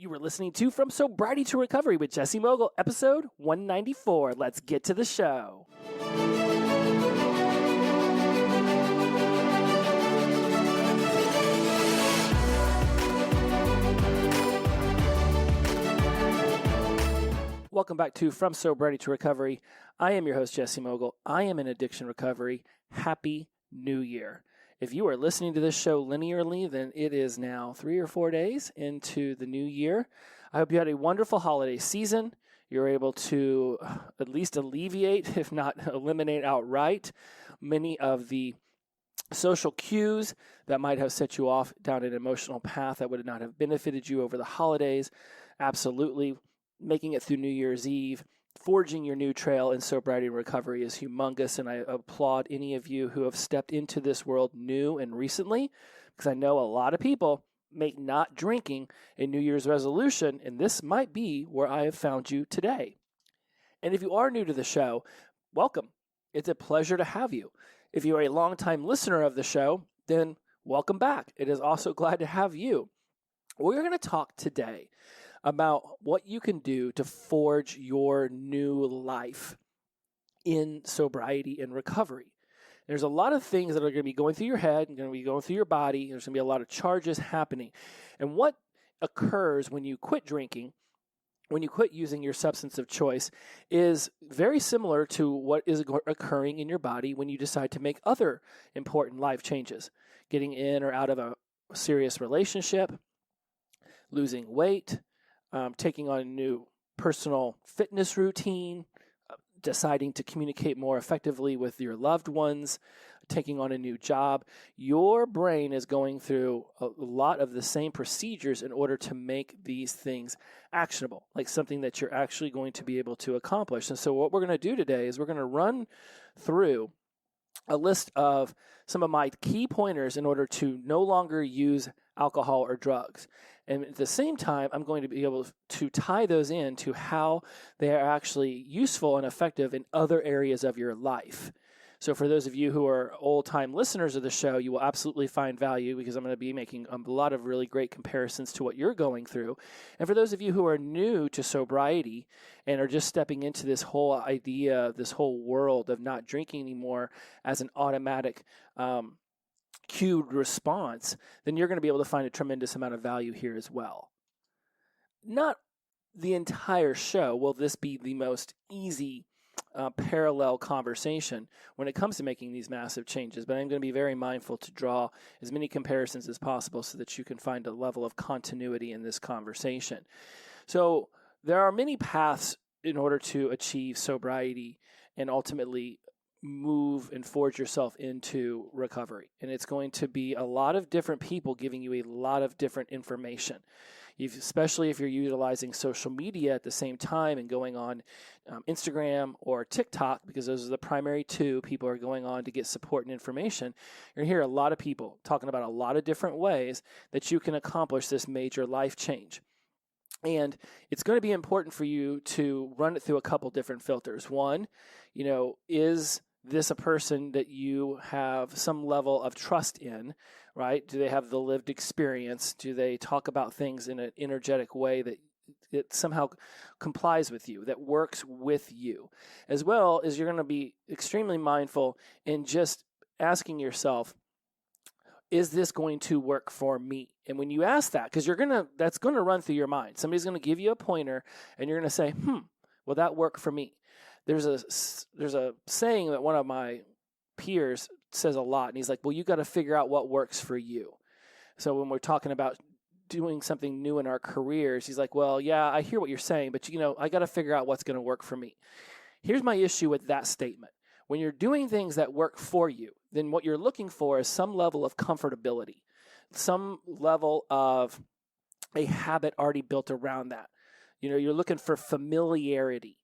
You were listening to From Sobriety to Recovery with Jesse Mogul, episode 194. Let's get to the show. Welcome back to From Sobriety to Recovery. I am your host, Jesse Mogul. I am in addiction recovery. Happy New Year. If you are listening to this show linearly, then it is now 3 or 4 days into the new year. I hope you had a wonderful holiday season. You're able to at least alleviate, if not eliminate outright, many of the social cues that might have set you off down an emotional path that would not have benefited you over the holidays. Absolutely. Making it through New Year's Eve, forging your new trail in sobriety and recovery is humongous, and I applaud any of you who have stepped into this world new and recently, because I know a lot of people make not drinking a New Year's resolution, and this might be where I have found you today. And if you are new to the show, welcome. It's a pleasure to have you. If you are a longtime listener of the show, then welcome back. It is also glad to have you. We're going to talk today about what you can do to forge your new life in sobriety and recovery. There's a lot of things that are going to be going through your head and going to be going through your body. There's going to be a lot of charges happening. And what occurs when you quit drinking, when you quit using your substance of choice, is very similar to what is occurring in your body when you decide to make other important life changes. Getting in or out of a serious relationship, losing weight, taking on a new personal fitness routine, deciding to communicate more effectively with your loved ones, taking on a new job. Your brain is going through a lot of the same procedures in order to make these things actionable, like something that you're actually going to be able to accomplish. And so what we're going to do today is we're going to run through a list of some of my key pointers in order to no longer use alcohol or drugs. And at the same time, I'm going to be able to tie those in to how they are actually useful and effective in other areas of your life. So for those of you who are old-time listeners of the show, you will absolutely find value because I'm going to be making a lot of really great comparisons to what you're going through. And for those of you who are new to sobriety and are just stepping into this whole idea, this whole world of not drinking anymore as an automatic cued response, then you're going to be able to find a tremendous amount of value here as well. Not the entire show will this be the most easy parallel conversation when it comes to making these massive changes, but I'm going to be very mindful to draw as many comparisons as possible so that you can find a level of continuity in this conversation. So there are many paths in order to achieve sobriety and ultimately move and forge yourself into recovery. And it's going to be a lot of different people giving you a lot of different information. Especially if you're utilizing social media at the same time and going on Instagram or TikTok, because those are the primary two people are going on to get support and information. You're going to hear a lot of people talking about a lot of different ways that you can accomplish this major life change. And it's going to be important for you to run it through a couple different filters. One, is this a person that you have some level of trust in, right? Do they have the lived experience? Do they talk about things in an energetic way that it somehow complies with you, that works with you? As well as you're going to be extremely mindful in just asking yourself, is this going to work for me? And when you ask that, because that's going to run through your mind. Somebody's going to give you a pointer and you're going to say, will that work for me? There's a saying that one of my peers says a lot, and he's like, well, you got to figure out what works for you. So when we're talking about doing something new in our careers, he's like, well, yeah, I hear what you're saying, but I got to figure out what's going to work for me. Here's my issue with that statement. When you're doing things that work for you, then what you're looking for is some level of comfortability, some level of a habit already built around that. You're looking for familiarity.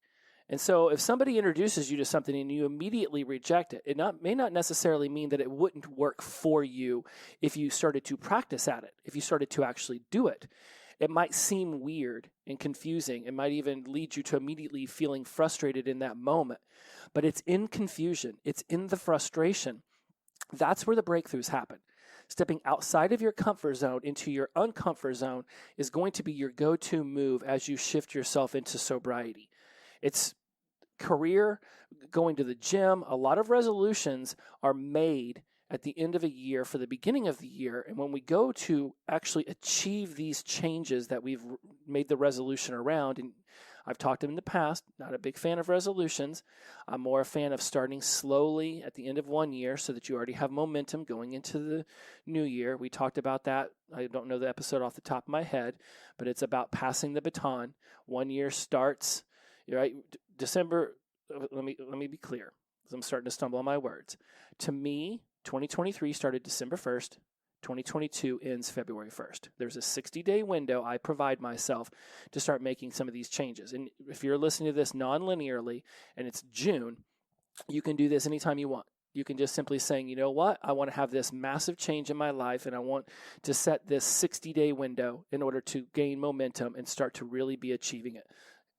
And so if somebody introduces you to something and you immediately reject it, it may not necessarily mean that it wouldn't work for you if you started to practice at it, if you started to actually do it. It might seem weird and confusing. It might even lead you to immediately feeling frustrated in that moment. But it's in confusion. It's in the frustration. That's where the breakthroughs happen. Stepping outside of your comfort zone into your uncomfort zone is going to be your go-to move as you shift yourself into sobriety. It's career, going to the gym. A lot of resolutions are made at the end of a year for the beginning of the year. And when we go to actually achieve these changes that we've made the resolution around, and I've talked in the past, not a big fan of resolutions. I'm more a fan of starting slowly at the end of one year so that you already have momentum going into the new year. We talked about that. I don't know the episode off the top of my head, but it's about passing the baton. 1 year starts, right? December, let me be clear, because I'm starting to stumble on my words. To me, 2023 started December 1st. 2022 ends February 1st. There's a 60-day window I provide myself to start making some of these changes. And if you're listening to this non-linearly and it's June, you can do this anytime you want. You can just simply saying, you know what, I want to have this massive change in my life and I want to set this 60-day window in order to gain momentum and start to really be achieving it.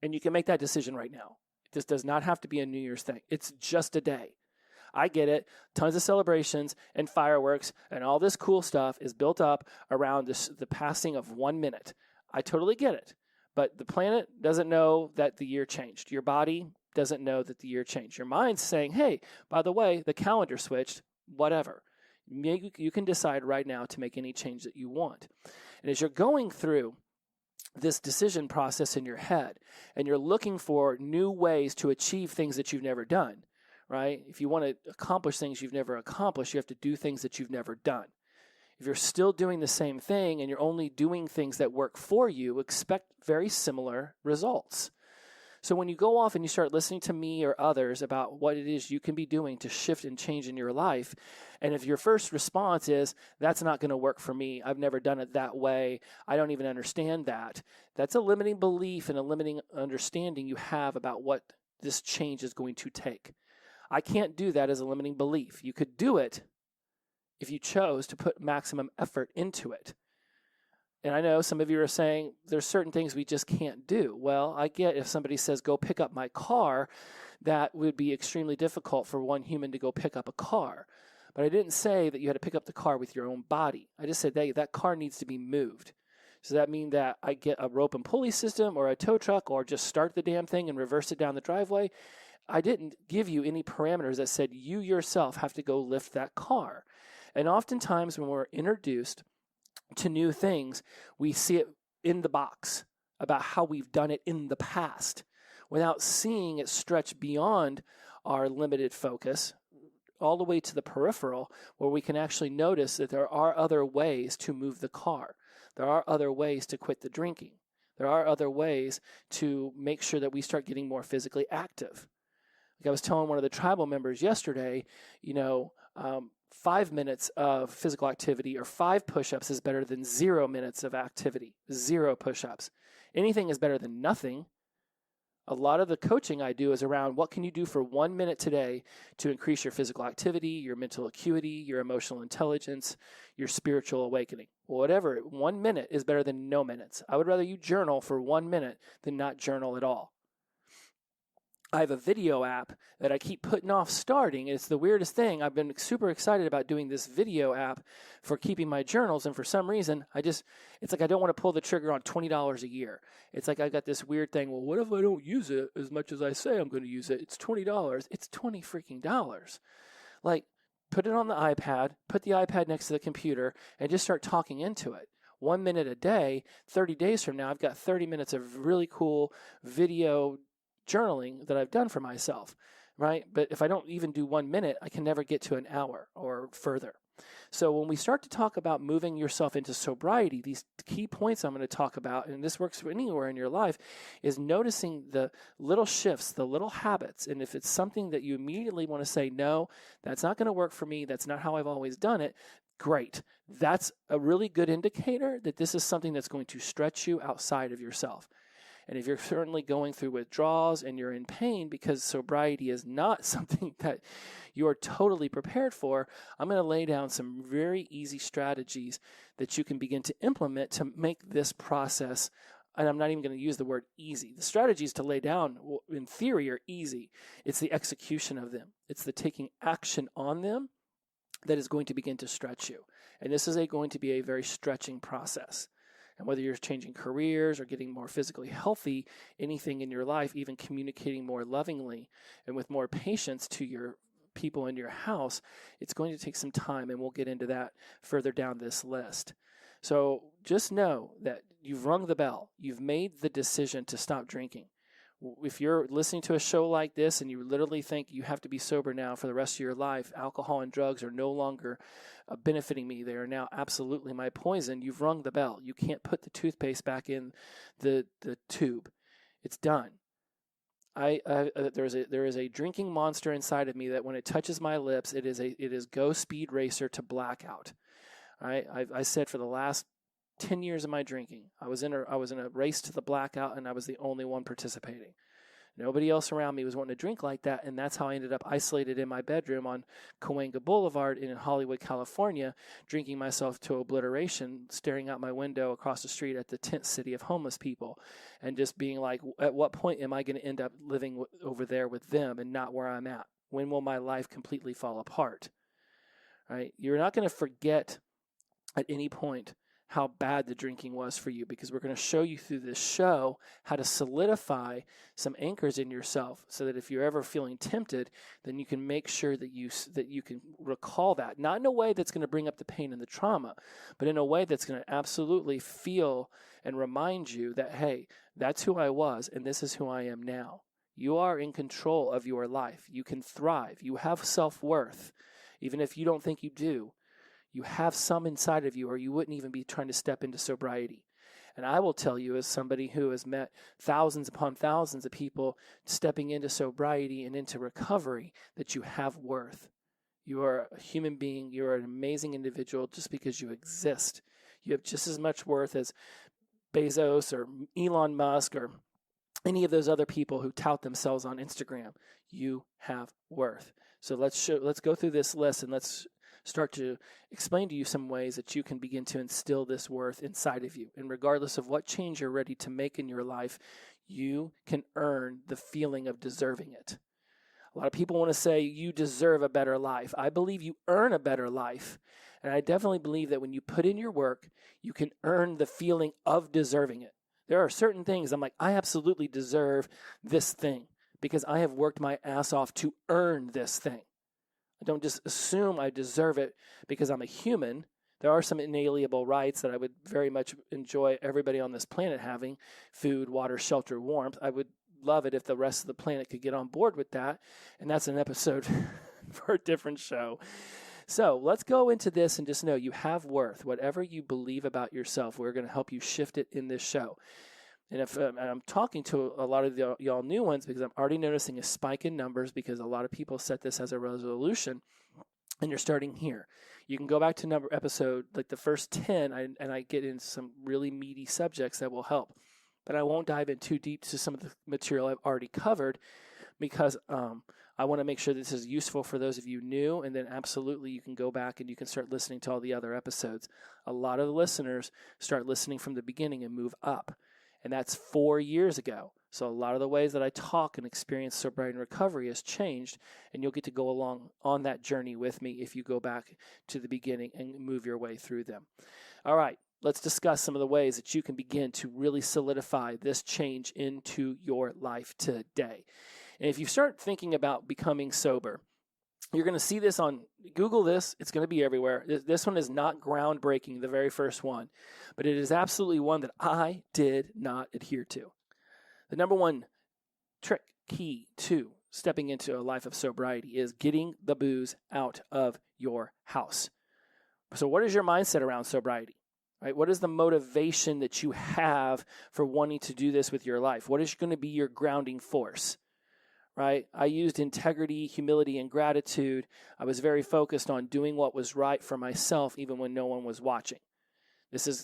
And you can make that decision right now. This does not have to be a New Year's thing. It's just a day. I get it. Tons of celebrations and fireworks and all this cool stuff is built up around the passing of 1 minute. I totally get it. But the planet doesn't know that the year changed. Your body doesn't know that the year changed. Your mind's saying, hey, by the way, the calendar switched, whatever. You can decide right now to make any change that you want. And as you're going through this decision process in your head and you're looking for new ways to achieve things that you've never done, right? If you want to accomplish things you've never accomplished, you have to do things that you've never done. If you're still doing the same thing and you're only doing things that work for you, expect very similar results. So when you go off and you start listening to me or others about what it is you can be doing to shift and change in your life, and if your first response is, that's not going to work for me, I've never done it that way, I don't even understand that, that's a limiting belief and a limiting understanding you have about what this change is going to take. I can't do that as a limiting belief. You could do it if you chose to put maximum effort into it. And I know some of you are saying there's certain things we just can't do. Well, I get if somebody says, go pick up my car, that would be extremely difficult for one human to go pick up a car. But I didn't say that you had to pick up the car with your own body. I just said that car needs to be moved. Does that mean that I get a rope and pulley system or a tow truck or just start the damn thing and reverse it down the driveway? I didn't give you any parameters that said you yourself have to go lift that car. And oftentimes when we're introduced to new things, we see it in the box about how we've done it in the past without seeing it stretch beyond our limited focus all the way to the peripheral, where we can actually notice that there are other ways to move the car. There are other ways to quit the drinking. There are other ways to make sure that we start getting more physically active. Like I was telling one of the tribal members yesterday, 5 minutes of physical activity or 5 push-ups is better than 0 minutes of activity, 0 push-ups. Anything is better than nothing. A lot of the coaching I do is around what can you do for 1 minute today to increase your physical activity, your mental acuity, your emotional intelligence, your spiritual awakening. Whatever, 1 minute is better than no minutes. I would rather you journal for 1 minute than not journal at all. I have a video app that I keep putting off starting. It's the weirdest thing. I've been super excited about doing this video app for keeping my journals, and for some reason, it's like I don't want to pull the trigger on $20 a year. It's like I got this weird thing, well, what if I don't use it as much as I say I'm going to use it? It's $20. It's $20 freaking dollars. Like, put it on the iPad, put the iPad next to the computer, and just start talking into it. 1 minute a day, 30 days from now, I've got 30 minutes of really cool video journaling that I've done for myself, right? But if I don't even do 1 minute, I can never get to an hour or further. So when we start to talk about moving yourself into sobriety, these key points I'm going to talk about, and this works for anywhere in your life, is noticing the little shifts, the little habits. And if it's something that you immediately want to say, no, that's not going to work for me, that's not how I've always done it, great. That's a really good indicator that this is something that's going to stretch you outside of yourself. And if you're certainly going through withdrawals and you're in pain because sobriety is not something that you're totally prepared for, I'm going to lay down some very easy strategies that you can begin to implement to make this process, and I'm not even going to use the word easy. The strategies to lay down, in theory, are easy. It's the execution of them. It's the taking action on them that is going to begin to stretch you. And this is going to be a very stretching process. And whether you're changing careers or getting more physically healthy, anything in your life, even communicating more lovingly and with more patience to your people in your house, it's going to take some time, and we'll get into that further down this list. So just know that you've rung the bell. You've made the decision to stop drinking. If you're listening to a show like this and you literally think you have to be sober now for the rest of your life, alcohol and drugs are no longer benefiting me. They are now absolutely my poison. You've rung the bell. You can't put the toothpaste back in the tube. It's done. There is a drinking monster inside of me that when it touches my lips, it is go speed racer to blackout. I said for the last 10 years of my drinking, I was in a race to the blackout, and I was the only one participating. Nobody else around me was wanting to drink like that, and that's how I ended up isolated in my bedroom on Cahuenga Boulevard in Hollywood, California, drinking myself to obliteration, staring out my window across the street at the tent city of homeless people, and just being like, at what point am I going to end up living over there with them and not where I'm at? When will my life completely fall apart? Right? You're not going to forget at any point how bad the drinking was for you, because we're going to show you through this show how to solidify some anchors in yourself so that if you're ever feeling tempted, then you can make sure that you can recall that, not in a way that's going to bring up the pain and the trauma, but in a way that's going to absolutely feel and remind you that, hey, that's who I was and this is who I am now. You are in control of your life. You can thrive. You have self-worth, even if you don't think you do. You have some inside of you, or you wouldn't even be trying to step into sobriety. And I will tell you, as somebody who has met thousands upon thousands of people stepping into sobriety and into recovery, that you have worth. You are a human being. You are an amazing individual just because you exist. You have just as much worth as Bezos or Elon Musk or any of those other people who tout themselves on Instagram. You have worth. So let's go through this list, and let's start to explain to you some ways that you can begin to instill this worth inside of you. And regardless of what change you're ready to make in your life, you can earn the feeling of deserving it. A lot of people want to say you deserve a better life. I believe you earn a better life. And I definitely believe that when you put in your work, you can earn the feeling of deserving it. There are certain things I'm like, I absolutely deserve this thing because I have worked my ass off to earn this thing. I don't just assume I deserve it because I'm a human. There are some inalienable rights that I would very much enjoy everybody on this planet having: food, water, shelter, warmth. I would love it if the rest of the planet could get on board with that. And that's an episode for a different show. So let's go into this and just know you have worth. Whatever you believe about yourself, we're going to help you shift it in this show. And if I'm talking to a lot of y'all new ones, because I'm already noticing a spike in numbers, because a lot of people set this as a resolution, and you're starting here. You can go back to episode, like the first 10, and I get into some really meaty subjects that will help. But I won't dive in too deep to some of the material I've already covered, because I want to make sure this is useful for those of you new, and then absolutely you can go back and you can start listening to all the other episodes. A lot of the listeners start listening from the beginning and move up. And that's 4 years ago. So a lot of the ways that I talk and experience sobriety and recovery has changed, and you'll get to go along on that journey with me if you go back to the beginning and move your way through them. All right, let's discuss some of the ways that you can begin to really solidify this change into your life today. And if you start thinking about becoming sober, you're going to see this on Google this. It's going to be everywhere. This one is not groundbreaking, the very first one, but it is absolutely one that I did not adhere to. The number one trick, key to stepping into a life of sobriety is getting the booze out of your house. So what is your mindset around sobriety? Right? What is the motivation that you have for wanting to do this with your life? What is going to be your grounding force? Right? I used integrity, humility, and gratitude. I was very focused on doing what was right for myself, even when no one was watching.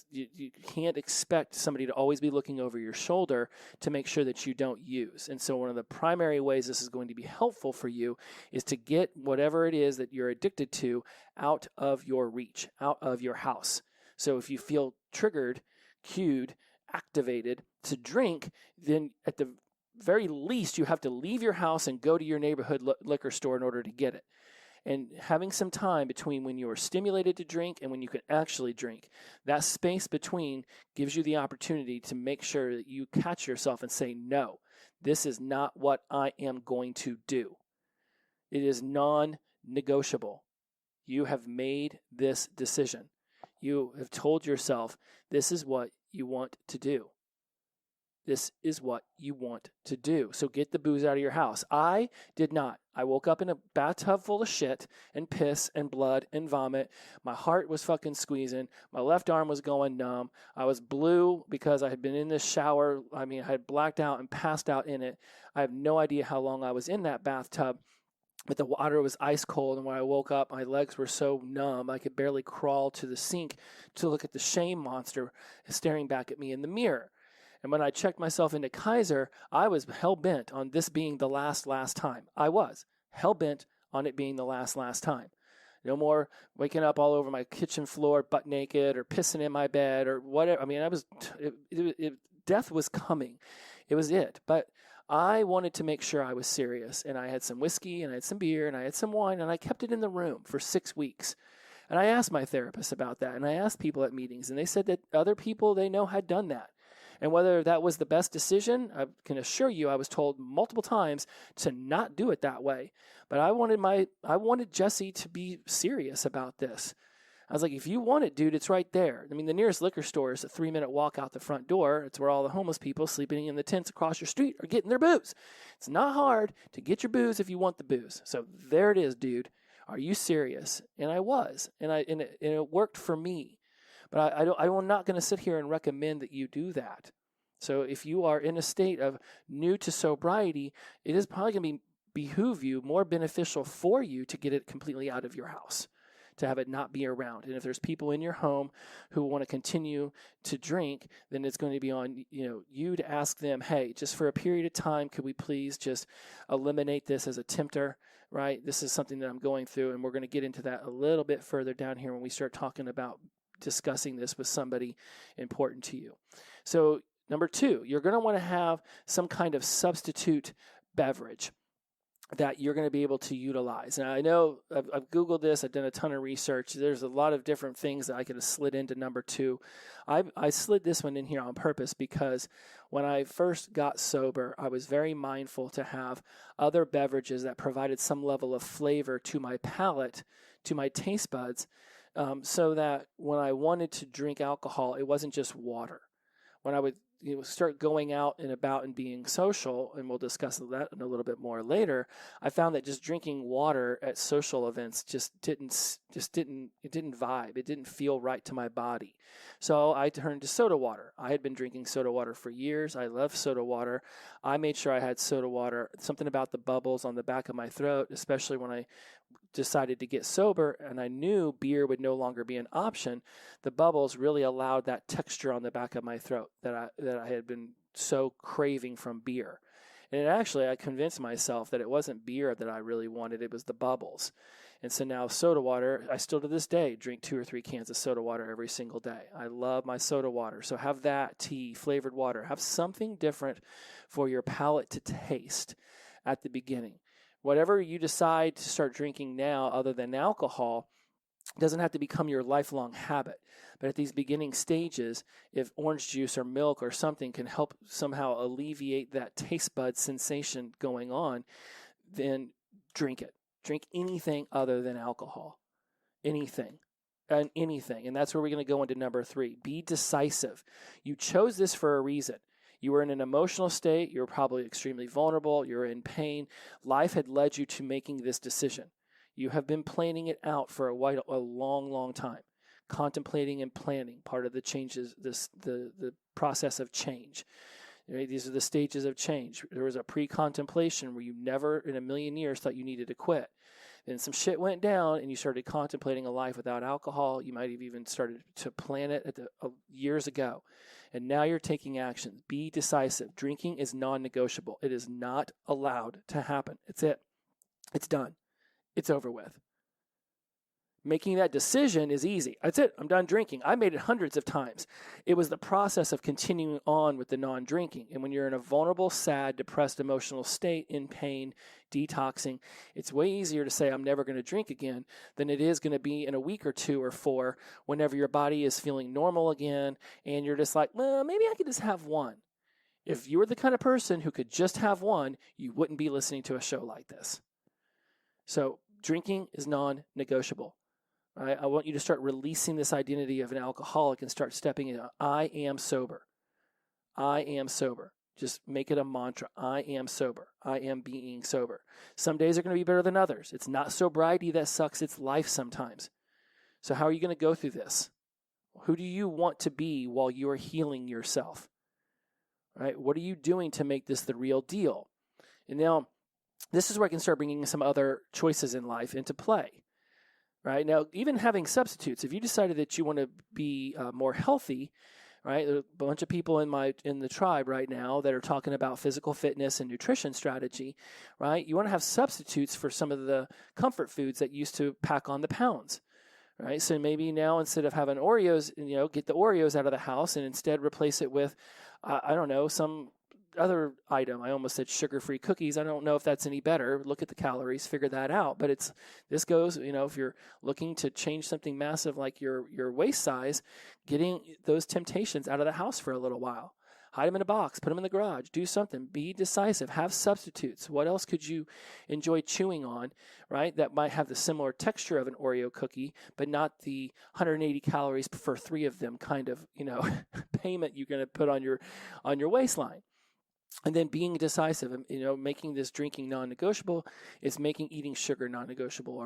You can't expect somebody to always be looking over your shoulder to make sure that you don't use. And so one of the primary ways this is going to be helpful for you is to get whatever it is that you're addicted to out of your reach, out of your house. So if you feel triggered, cued, activated to drink, then at the very least, you have to leave your house and go to your neighborhood liquor store in order to get it. and having some time between when you are stimulated to drink and when you can actually drink. That space between gives you the opportunity to make sure that you catch yourself and say, no, this is not what I am going to do. It is non-negotiable. You have made this decision. You have told yourself, this is what you want to do. This is what you want to do. So get the booze out of your house. I did not. I woke up in a bathtub full of shit and piss and blood and vomit. My heart was fucking squeezing. My left arm was going numb. I was blue because I had been in this shower. I had blacked out and passed out in it. I have no idea how long I was in that bathtub. But the water was ice cold, and when I woke up, my legs were so numb I could barely crawl to the sink to look at the shame monster staring back at me in the mirror. And when I checked myself into Kaiser, I was hell-bent on this being the last time. I was hell-bent on it being the last time. No more waking up all over my kitchen floor butt naked or pissing in my bed or whatever. Death was coming. It was it. But I wanted to make sure I was serious. And I had some whiskey and I had some beer and I had some wine and I kept it in the room for 6 weeks. And I asked my therapist about that. And I asked people at meetings and they said that other people they know had done that. And whether that was the best decision, I can assure you I was told multiple times to not do it that way. But I wanted Jesse to be serious about this. I was like, if you want it, dude, it's right there. I mean, the nearest liquor store is a 3-minute walk out the front door. It's where all the homeless people sleeping in the tents across your street are getting their booze. It's not hard to get your booze if you want the booze. So there it is, dude. Are you serious? And I was. And it worked for me. But I'm not going to sit here and recommend that you do that. So if you are in a state of new to sobriety, it is probably going to behoove you, more beneficial for you to get it completely out of your house, to have it not be around. And if there's people in your home who want to continue to drink, then it's going to be on you to ask them, hey, just for a period of time, could we please just eliminate this as a tempter, right? This is something that I'm going through, and we're going to get into that a little bit further down here when we start talking about discussing this with somebody important to you. So number 2, you're going to want to have some kind of substitute beverage that you're going to be able to utilize. Now, I know I've Googled this. I've done a ton of research. There's a lot of different things that I could have slid into number 2. I slid this one in here on purpose because when I first got sober, I was very mindful to have other beverages that provided some level of flavor to my palate, to my taste buds, so that when I wanted to drink alcohol, it wasn't just water. When I would start going out and about and being social, and we'll discuss that in a little bit more later, I found that just drinking water at social events just didn't vibe. It didn't feel right to my body. So I turned to soda water. I had been drinking soda water for years. I love soda water. I made sure I had soda water. Something about the bubbles on the back of my throat, especially when I decided to get sober and I knew beer would no longer be an option, the bubbles really allowed that texture on the back of my throat that I had been so craving from beer. And actually, I convinced myself that it wasn't beer that I really wanted, it was the bubbles. And so now soda water, I still to this day drink 2 or 3 cans of soda water every single day. I love my soda water. So have that, tea, flavored water. Have something different for your palate to taste at the beginning. Whatever you decide to start drinking now other than alcohol doesn't have to become your lifelong habit. But at these beginning stages, if orange juice or milk or something can help somehow alleviate that taste bud sensation going on, then drink it. Drink anything other than alcohol. Anything. And anything. And that's where we're going to go into number 3. Be decisive. You chose this for a reason. You were in an emotional state. You were probably extremely vulnerable. You were in pain. Life had led you to making this decision. You have been planning it out for a long, long time. Contemplating and planning, part of the changes, the process of change. These are the stages of change. There was a pre-contemplation where you never in a million years thought you needed to quit. Then some shit went down and you started contemplating a life without alcohol. You might have even started to plan it years ago. And now you're taking action. Be decisive. Drinking is non-negotiable. It is not allowed to happen. It's it. It's done. It's over with. Making that decision is easy. That's it. I'm done drinking. I made it hundreds of times. It was the process of continuing on with the non-drinking. And when you're in a vulnerable, sad, depressed emotional state, in pain, detoxing, it's way easier to say, I'm never going to drink again than it is going to be in a week or 2 or 4 whenever your body is feeling normal again. And you're just like, well, maybe I could just have one. If you were the kind of person who could just have one, you wouldn't be listening to a show like this. So drinking is non-negotiable. Right? I want you to start releasing this identity of an alcoholic and start stepping in. I am sober. I am sober. Just make it a mantra. I am sober. I am being sober. Some days are going to be better than others. It's not sobriety that sucks. It's life sometimes. So how are you going to go through this? Who do you want to be while you are healing yourself? Right? What are you doing to make this the real deal? And now, this is where I can start bringing some other choices in life into play. Right now, even having substitutes, if you decided that you want to be more healthy, right? There are a bunch of people in the tribe right now that are talking about physical fitness and nutrition strategy, right? You want to have substitutes for some of the comfort foods that used to pack on the pounds, right? So maybe now instead of having Oreos, get the Oreos out of the house and instead replace it with, I don't know, some other item. I almost said sugar-free cookies. I don't know if that's any better. Look at the calories, figure that out. But this goes, if you're looking to change something massive like your waist size, getting those temptations out of the house for a little while. Hide them in a box, put them in the garage, do something, be decisive, have substitutes. What else could you enjoy chewing on, right? That might have the similar texture of an Oreo cookie, but not the 180 calories for 3 of them kind of, payment you're going to put on your waistline. And then being decisive, making this drinking non-negotiable is making eating sugar non-negotiable, or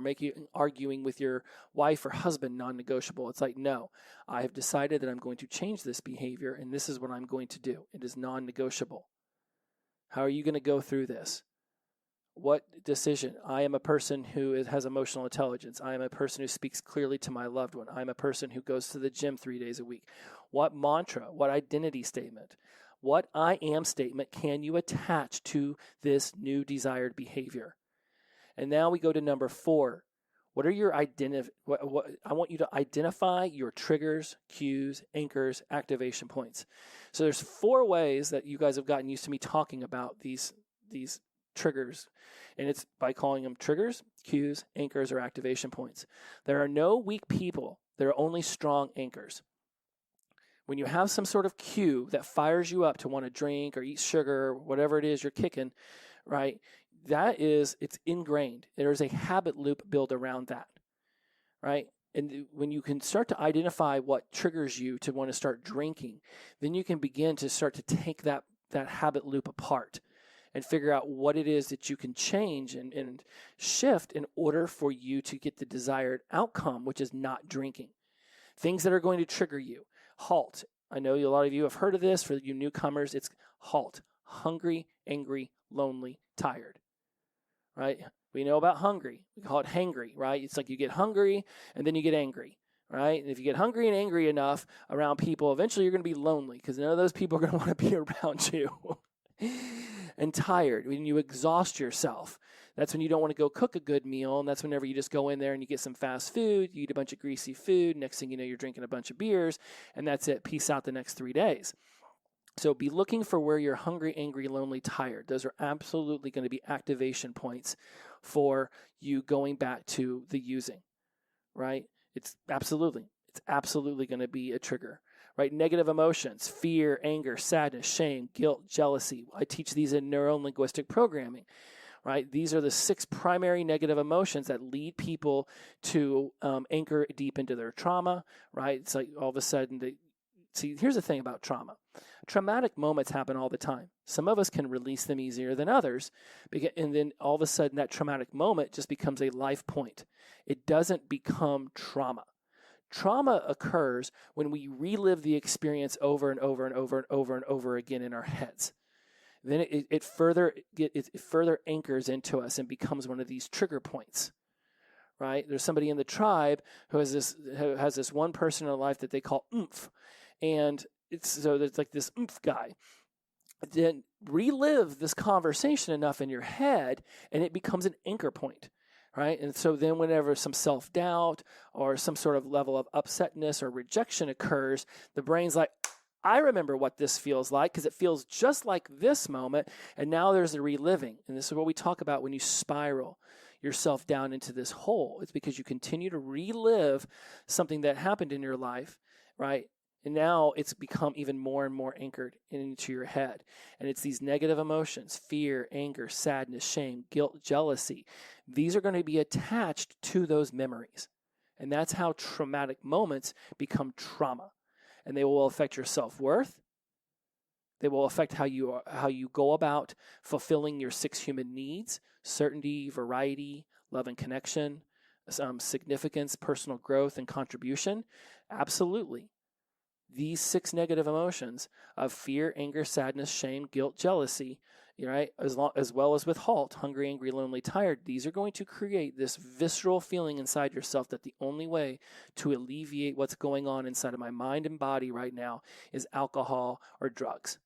arguing with your wife or husband non-negotiable. It's like, no, I have decided that I'm going to change this behavior, and this is what I'm going to do. It is non-negotiable. How are you going to go through this? What decision? I am a person who has emotional intelligence. I am a person who speaks clearly to my loved one. I am a person who goes to the gym 3 days a week. What mantra? What identity statement? What I am statement can you attach to this new desired behavior? And now we go to number 4. What are your I want you to identify your triggers, cues, anchors, activation points. So there's 4 ways that you guys have gotten used to me talking about these triggers. And it's by calling them triggers, cues, anchors, or activation points. There are no weak people. There are only strong anchors. When you have some sort of cue that fires you up to want to drink or eat sugar or whatever it is you're kicking, right, it's ingrained. There's a habit loop built around that, right? And when you can start to identify what triggers you to want to start drinking, then you can begin to start to take that habit loop apart and figure out what it is that you can change and shift in order for you to get the desired outcome, which is not drinking. Things that are going to trigger you. HALT. I know a lot of you have heard of this. For you newcomers, it's HALT. Hungry, angry, lonely, tired. Right? We know about hungry. We call it hangry, right? It's like you get hungry and then you get angry, right? And if you get hungry and angry enough around people, eventually you're going to be lonely because none of those people are going to want to be around you. And tired, when you exhaust yourself. That's when you don't want to go cook a good meal, and that's whenever you just go in there and you get some fast food, you eat a bunch of greasy food, next thing you know, you're drinking a bunch of beers, and that's it. Peace out the next 3 days. So be looking for where you're hungry, angry, lonely, tired. Those are absolutely going to be activation points for you going back to the using, right? It's absolutely going to be a trigger. Right? Negative emotions, fear, anger, sadness, shame, guilt, jealousy. I teach these in neuro-linguistic programming, right? These are the 6 primary negative emotions that lead people to anchor deep into their trauma, right? It's like all of a sudden, here's the thing about trauma. Traumatic moments happen all the time. Some of us can release them easier than others, and then all of a sudden that traumatic moment just becomes a life point. It doesn't become trauma. Trauma occurs when we relive the experience over and over and over and over and over again in our heads. Then it further anchors into us and becomes one of these trigger points, right? There's somebody in the tribe who has this one person in their life that they call oomph, and there's like this oomph guy. Then relive this conversation enough in your head, and it becomes an anchor point. right? And so then whenever some self-doubt or some sort of level of upsetness or rejection occurs, the brain's like, I remember what this feels like because it feels just like this moment. And now there's a reliving. And this is what we talk about when you spiral yourself down into this hole. It's because you continue to relive something that happened in your life, right? And now it's become even more and more anchored into your head. And it's these negative emotions, fear, anger, sadness, shame, guilt, jealousy. These are going to be attached to those memories. And that's how traumatic moments become trauma. And they will affect your self-worth. They will affect how you go about fulfilling your 6 human needs: certainty, variety, love and connection, significance, personal growth, and contribution. Absolutely. These 6 negative emotions of fear, anger, sadness, shame, guilt, jealousy, right, as well as with halt, hungry, angry, lonely, tired, these are going to create this visceral feeling inside yourself that the only way to alleviate what's going on inside of my mind and body right now is alcohol or drugs.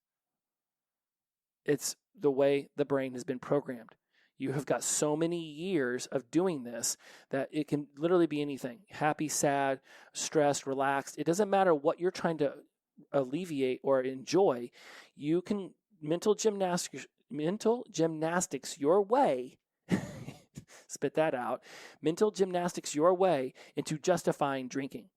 It's the way the brain has been programmed. You have got so many years of doing this that it can literally be anything: happy, sad, stressed, relaxed. It doesn't matter what you're trying to alleviate or enjoy. You can mental gymnastics your way, spit that out, mental gymnastics your way into justifying drinking.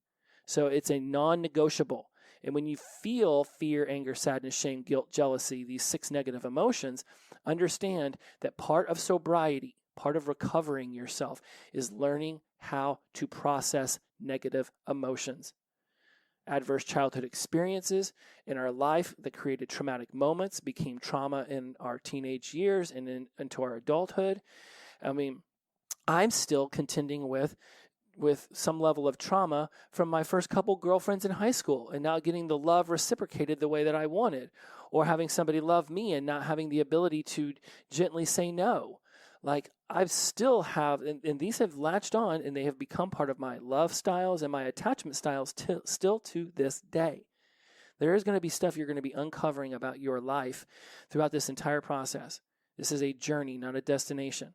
So it's a non-negotiable. And when you feel fear, anger, sadness, shame, guilt, jealousy, these 6 negative emotions, understand that part of sobriety, part of recovering yourself, is learning how to process negative emotions. Adverse childhood experiences in our life that created traumatic moments became trauma in our teenage years and into our adulthood. I mean, I'm still contending with some level of trauma from my first couple girlfriends in high school and not getting the love reciprocated the way that I wanted, or having somebody love me and not having the ability to gently say no. Like, I still have, and these have latched on and they have become part of my love styles and my attachment styles still to this day. There is going to be stuff you're going to be uncovering about your life throughout this entire process. This is a journey, not a destination.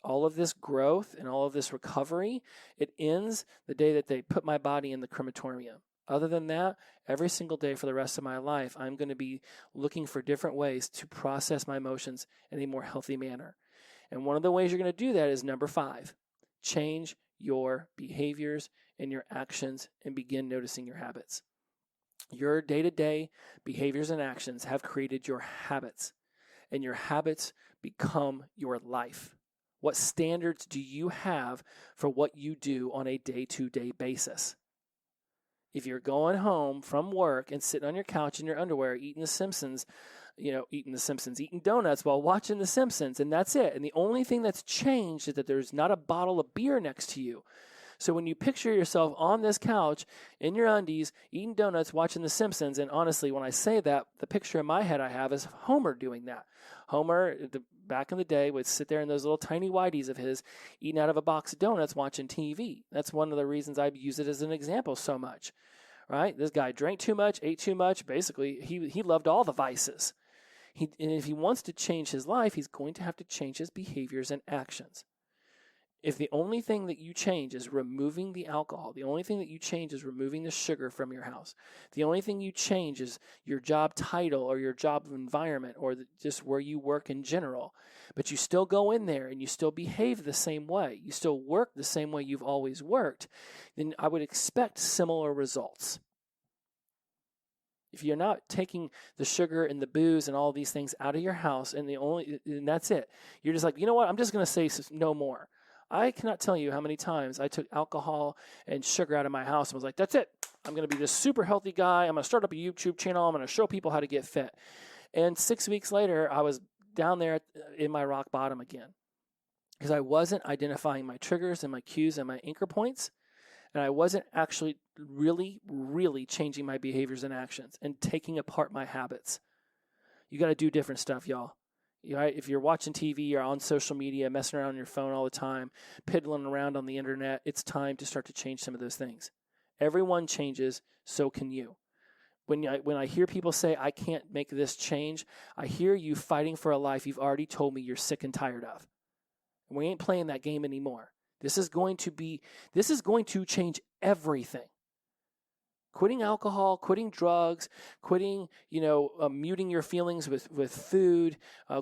All of this growth and all of this recovery, it ends the day that they put my body in the crematorium. Other than that, every single day for the rest of my life, I'm going to be looking for different ways to process my emotions in a more healthy manner. And one of the ways you're going to do that is number 5, change your behaviors and your actions and begin noticing your habits. Your day-to-day behaviors and actions have created your habits, and your habits become your life. What standards do you have for what you do on a day-to-day basis? If you're going home from work and sitting on your couch in your underwear eating donuts while watching The Simpsons, and that's it. And the only thing that's changed is that there's not a bottle of beer next to you. So when you picture yourself on this couch in your undies, eating donuts, watching The Simpsons, and honestly, when I say that, the picture in my head I have is Homer doing that. Homer, back in the day, would sit there in those little tiny whiteys of his, eating out of a box of donuts, watching TV. That's one of the reasons I use it as an example so much, right? This guy drank too much, ate too much. Basically, he loved all the vices. And if he wants to change his life, he's going to have to change his behaviors and actions. If the only thing that you change is removing the alcohol, the only thing that you change is removing the sugar from your house, the only thing you change is your job title or your job environment or just where you work in general, but you still go in there and you still behave the same way, you still work the same way you've always worked, then I would expect similar results. If you're not taking the sugar and the booze and all these things out of your house and that's it, you're just like, you know what, I'm just going to say no more. I cannot tell you how many times I took alcohol and sugar out of my house and was like, that's it. I'm going to be this super healthy guy. I'm going to start up a YouTube channel. I'm going to show people how to get fit. And 6 weeks later, I was down there in my rock bottom again because I wasn't identifying my triggers and my cues and my anchor points. And I wasn't actually really, really changing my behaviors and actions and taking apart my habits. You got to do different stuff, y'all. Right? If you're watching TV, you're on social media, messing around on your phone all the time, piddling around on the internet, it's time to start to change some of those things. Everyone changes, so can you. When I hear people say, I can't make this change, I hear you fighting for a life you've already told me you're sick and tired of. We ain't playing that game anymore. This is going to change everything. Quitting alcohol, quitting drugs, quitting, muting your feelings with food,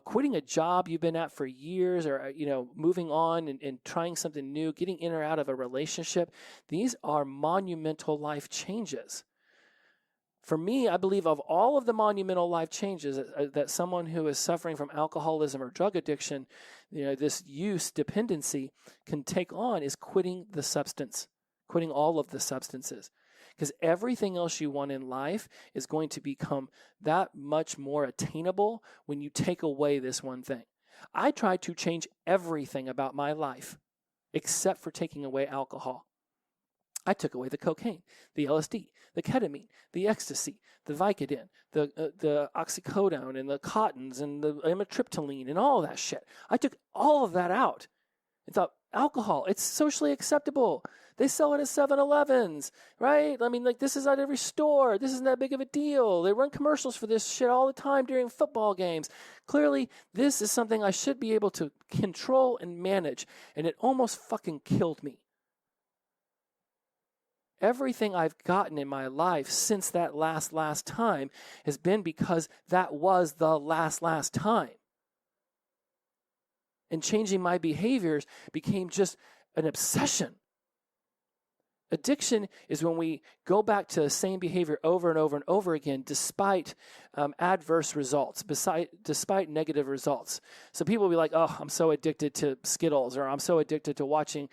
quitting a job you've been at for years, or, moving on and trying something new, getting in or out of a relationship. These are monumental life changes. For me, I believe of all of the monumental life changes that someone who is suffering from alcoholism or drug addiction, this use dependency can take on is quitting the substance, quitting all of the substances. Because everything else you want in life is going to become that much more attainable when you take away this one thing. I tried to change everything about my life except for taking away alcohol. I took away the cocaine, the LSD, the ketamine, the ecstasy, the Vicodin, the oxycodone, and the cottons, and the amitriptyline, and all that shit. I took all of that out and thought, alcohol, it's socially acceptable. They sell it at 7-Elevens, right? I mean, this is at every store. This isn't that big of a deal. They run commercials for this shit all the time during football games. Clearly, this is something I should be able to control and manage, and it almost fucking killed me. Everything I've gotten in my life since that last time has been because that was the last time. And changing my behaviors became just an obsession. Addiction is when we go back to the same behavior over and over and over again, despite adverse results, despite negative results. So people will be like, oh, I'm so addicted to Skittles, or I'm so addicted to watching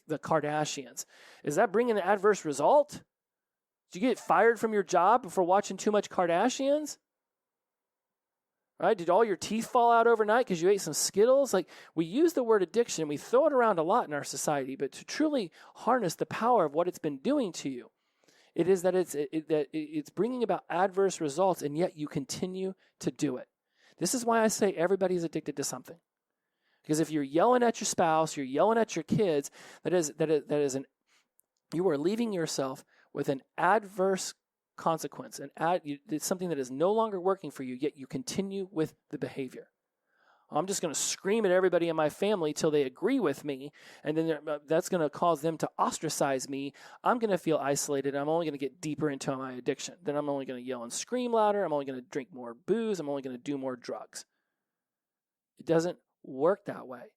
the Kardashians. Is that bringing an adverse result? Did you get fired from your job for watching too much Kardashians? Right? Did all your teeth fall out overnight because you ate some Skittles? We use the word addiction, we throw it around a lot in our society, but to truly harness the power of what it's been doing to you, it is that it's bringing about adverse results, and yet you continue to do it. This is why I say everybody's addicted to something. Because if you're yelling at your spouse, you're yelling at your kids, you are leaving yourself with an adverse consequence, it's something that is no longer working for you, yet you continue with the behavior. I'm just going to scream at everybody in my family till they agree with me, and then that's going to cause them to ostracize me. I'm going to feel isolated. I'm only going to get deeper into my addiction. Then I'm only going to yell and scream louder. I'm only going to drink more booze. I'm only going to do more drugs. It doesn't work that way.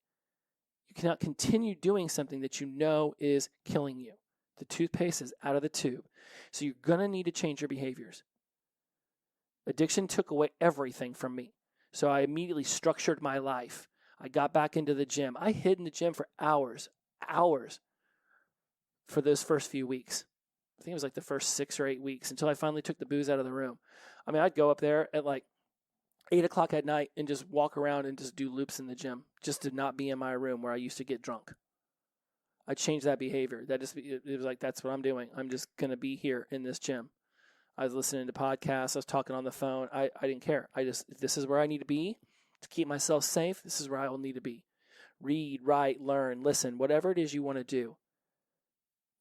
You cannot continue doing something that you know is killing you. The toothpaste is out of the tube. So you're going to need to change your behaviors. Addiction took away everything from me. So I immediately structured my life. I got back into the gym. I hid in the gym for hours for those first few weeks. I think it was the first 6 or 8 weeks until I finally took the booze out of the room. I mean, I'd go up there at 8 o'clock at night and just walk around and just do loops in the gym just to not be in my room where I used to get drunk. I changed that behavior. It was that's what I'm doing. I'm just going to be here in this gym. I was listening to podcasts. I was talking on the phone. I didn't care. This is where I need to be to keep myself safe. This is where I will need to be. Read, write, learn, listen, whatever it is you want to do.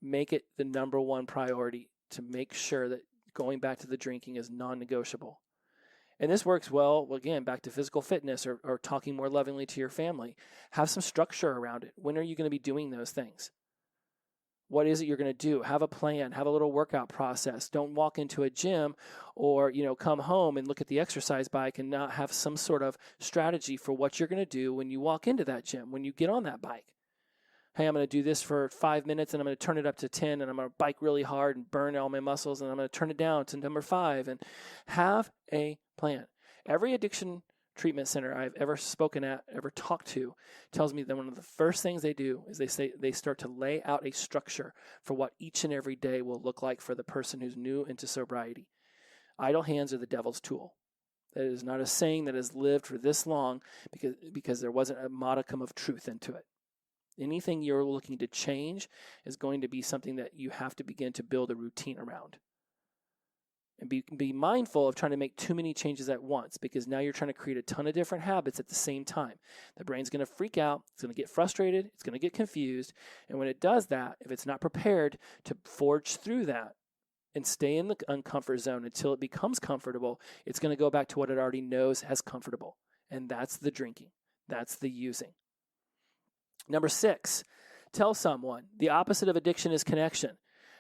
Make it the number one priority to make sure that going back to the drinking is non-negotiable. And this works well, again, back to physical fitness or talking more lovingly to your family. Have some structure around it. When are you going to be doing those things? What is it you're going to do? Have a plan. Have a little workout process. Don't walk into a gym or, come home and look at the exercise bike and not have some sort of strategy for what you're going to do when you walk into that gym, when you get on that bike. Hey, I'm going to do this for 5 minutes and I'm going to turn it up to 10 and I'm going to bike really hard and burn all my muscles and I'm going to turn it down to number 5 and have a plan. Every addiction treatment center I've ever spoken at, ever talked to, tells me that one of the first things they do is they start to lay out a structure for what each and every day will look like for the person who's new into sobriety. Idle hands are the devil's tool. That is not a saying that has lived for this long because there wasn't a modicum of truth into it. Anything you're looking to change is going to be something that you have to begin to build a routine around. And be mindful of trying to make too many changes at once, because now you're trying to create a ton of different habits at the same time. The brain's going to freak out. It's going to get frustrated. It's going to get confused. And when it does that, if it's not prepared to forge through that and stay in the uncomfort zone until it becomes comfortable, it's going to go back to what it already knows as comfortable. And that's the drinking. That's the using. Number 6, tell someone. The opposite of addiction is connection.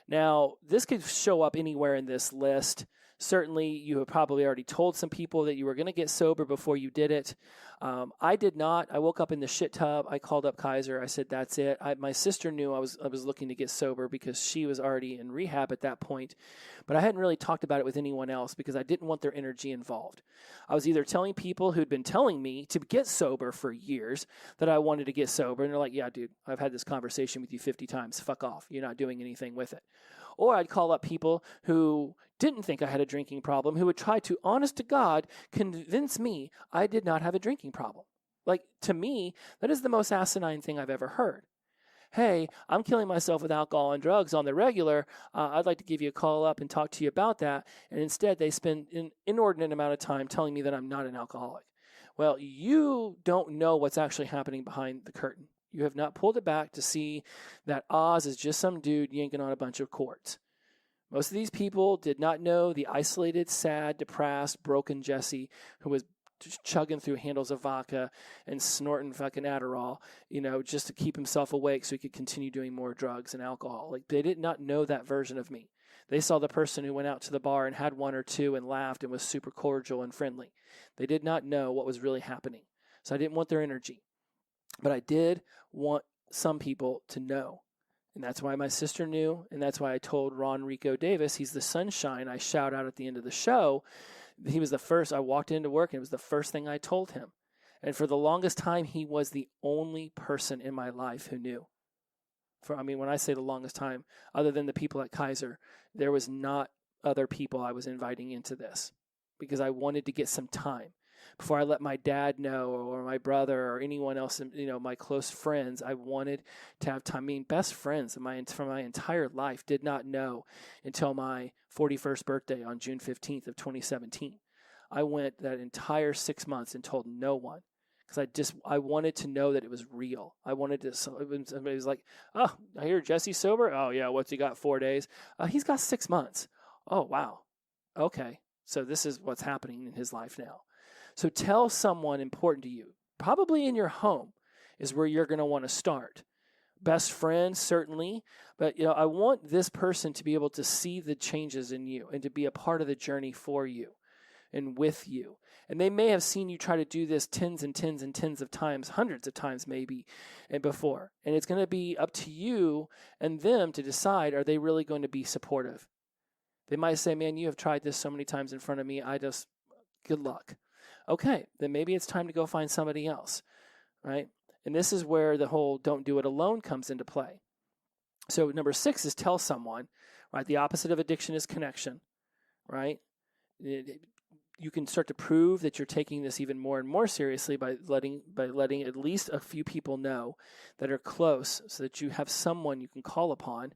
Now, this could show up anywhere in this list. Certainly, you have probably already told some people that you were going to get sober before you did it. I did not. I woke up in the shit tub. I called up Kaiser. I said, that's it. My sister knew I was looking to get sober because she was already in rehab at that point. But I hadn't really talked about it with anyone else because I didn't want their energy involved. I was either telling people who'd been telling me to get sober for years that I wanted to get sober. And they're like, yeah, dude, I've had this conversation with you 50 times. Fuck off. You're not doing anything with it. Or I'd call up people who didn't think I had a drinking problem, who would try to, honest to God, convince me I did not have a drinking problem. Like, to me, that is the most asinine thing I've ever heard. Hey, I'm killing myself with alcohol and drugs on the regular. I'd like to give you a call up and talk to you about that. And instead, they spend an inordinate amount of time telling me that I'm not an alcoholic. Well, you don't know what's actually happening behind the curtain. You have not pulled it back to see that Oz is just some dude yanking on a bunch of cords. Most of these people did not know the isolated, sad, depressed, broken Jesse who was just chugging through handles of vodka and snorting fucking Adderall, just to keep himself awake so he could continue doing more drugs and alcohol. Like, they did not know that version of me. They saw the person who went out to the bar and had one or two and laughed and was super cordial and friendly. They did not know what was really happening. So I didn't want their energy. But I did want some people to know. And that's why my sister knew, and that's why I told Ron Rico Davis, he's the sunshine I shout out at the end of the show. He was the first. I walked into work, and it was the first thing I told him. And for the longest time, he was the only person in my life who knew. When I say the longest time, other than the people at Kaiser, there was not other people I was inviting into this because I wanted to get some time. Before I let my dad know or my brother or anyone else, my close friends, I wanted to have time. Best friends from my entire life did not know until my 41st birthday on June 15th of 2017. I went that entire 6 months and told no one because I wanted to know that it was real. I wanted to, somebody was like, oh, I hear Jesse's sober. Oh yeah. What's he got? 4 days? He's got 6 months. Oh, wow. Okay. So this is what's happening in his life now. So tell someone important to you, probably in your home is where you're going to want to start. Best friend, certainly, but I want this person to be able to see the changes in you and to be a part of the journey for you and with you. And they may have seen you try to do this tens and tens and tens of times, hundreds of times maybe, and before. And it's going to be up to you and them to decide, are they really going to be supportive? They might say, man, you have tried this so many times in front of me, good luck. Okay, then maybe it's time to go find somebody else, right? And this is where the whole don't do it alone comes into play. So number 6 is tell someone, right? The opposite of addiction is connection, right? You can start to prove that you're taking this even more and more seriously by letting at least a few people know that are close so that you have someone you can call upon.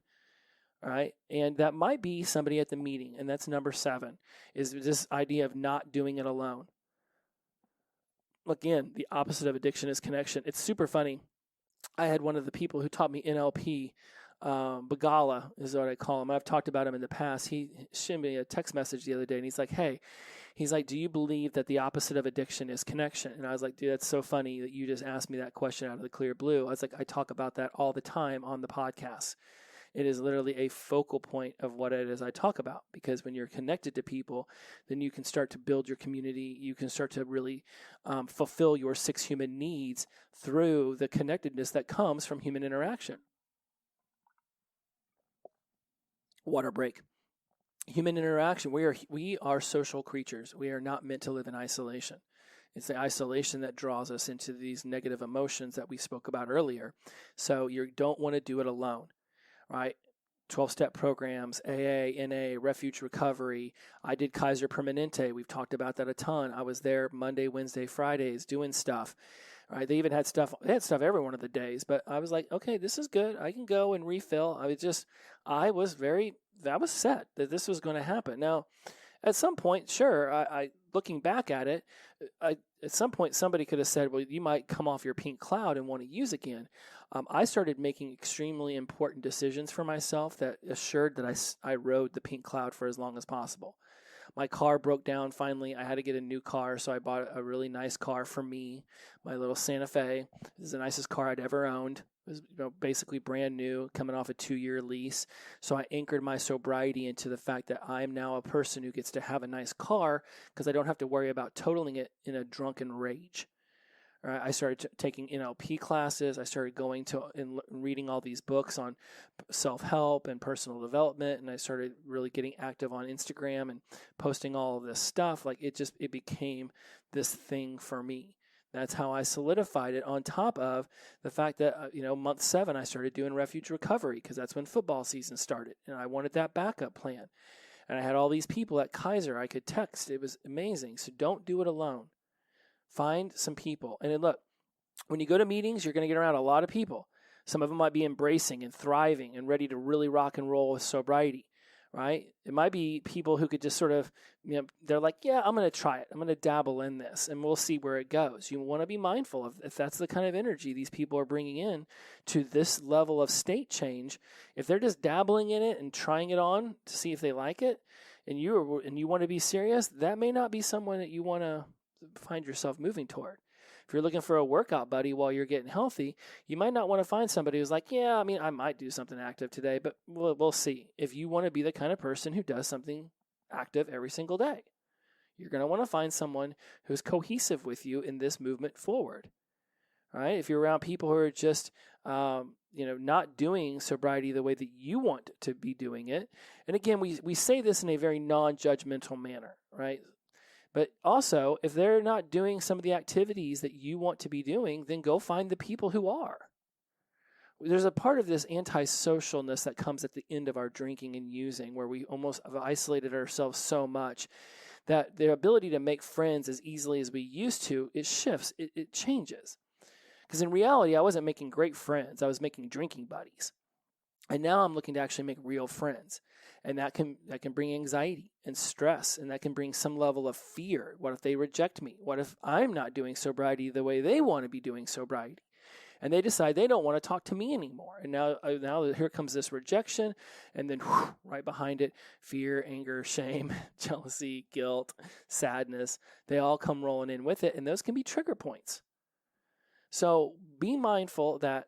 All right. And that might be somebody at the meeting. And that's number 7 is this idea of not doing it alone. Again, the opposite of addiction is connection. It's super funny. I had one of the people who taught me NLP, Bagala is what I call him. I've talked about him in the past. He sent me a text message the other day and he's like, hey, do you believe that the opposite of addiction is connection? And I was like, dude, that's so funny that you just asked me that question out of the clear blue. I was like, I talk about that all the time on the podcast. It is literally a focal point of what it is I talk about, because when you're connected to people, then you can start to build your community. You can start to really fulfill your 6 human needs through the connectedness that comes from human interaction. Water break. Human interaction. We are social creatures. We are not meant to live in isolation. It's the isolation that draws us into these negative emotions that we spoke about earlier. So you don't want to do it alone. Right? 12-step programs, AA, NA, refuge recovery. I did Kaiser Permanente. We've talked about that a ton. I was there Monday, Wednesday, Fridays doing stuff. Right? They even had stuff. They had stuff every one of the days. But I was like, okay, this is good. I can go and refill. I was set that this was going to happen. Now, at some point, sure, I looking back at it, at some point somebody could have said, well, you might come off your pink cloud and want to use again. I started making extremely important decisions for myself that assured that I rode the pink cloud for as long as possible. My car broke down finally. I had to get a new car, so I bought a really nice car for me, my little Santa Fe. This is the nicest car I'd ever owned. It was basically brand new, coming off a 2-year lease. So I anchored my sobriety into the fact that I'm now a person who gets to have a nice car because I don't have to worry about totaling it in a drunken rage. I started taking NLP classes. I started going to and reading all these books on self-help and personal development, and I started really getting active on Instagram and posting all of this stuff. Like it became this thing for me. That's how I solidified it, on top of the fact that, month 7, I started doing refuge recovery because that's when football season started, and I wanted that backup plan. And I had all these people at Kaiser I could text. It was amazing. So don't do it alone. Find some people. And then look, when you go to meetings, you're going to get around a lot of people. Some of them might be embracing and thriving and ready to really rock and roll with sobriety, right? It might be people who could just sort of, they're like, yeah, I'm going to try it. I'm going to dabble in this, and we'll see where it goes. You want to be mindful of if that's the kind of energy these people are bringing in to this level of state change. If they're just dabbling in it and trying it on to see if they like it, and you want to be serious, that may not be someone that you want to find yourself moving toward. If you're looking for a workout buddy while you're getting healthy, you might not want to find somebody who's like, yeah, I might do something active today, but we'll see. If you want to be the kind of person who does something active every single day, you're going to want to find someone who's cohesive with you in this movement forward. All right? If you're around people who are just, not doing sobriety the way that you want to be doing it, and again, we say this in a very non-judgmental manner, right? But also, if they're not doing some of the activities that you want to be doing, then go find the people who are. There's a part of this antisocialness that comes at the end of our drinking and using, where we almost have isolated ourselves so much that the ability to make friends as easily as we used to, it shifts, it changes. Because in reality, I wasn't making great friends. I was making drinking buddies. And now I'm looking to actually make real friends. And that can bring anxiety and stress, and that can bring some level of fear. What if they reject me? What if I'm not doing sobriety the way they want to be doing sobriety? And they decide they don't want to talk to me anymore. And now here comes this rejection, and then right behind it, fear, anger, shame, jealousy, guilt, sadness. They all come rolling in with it, and those can be trigger points. So be mindful that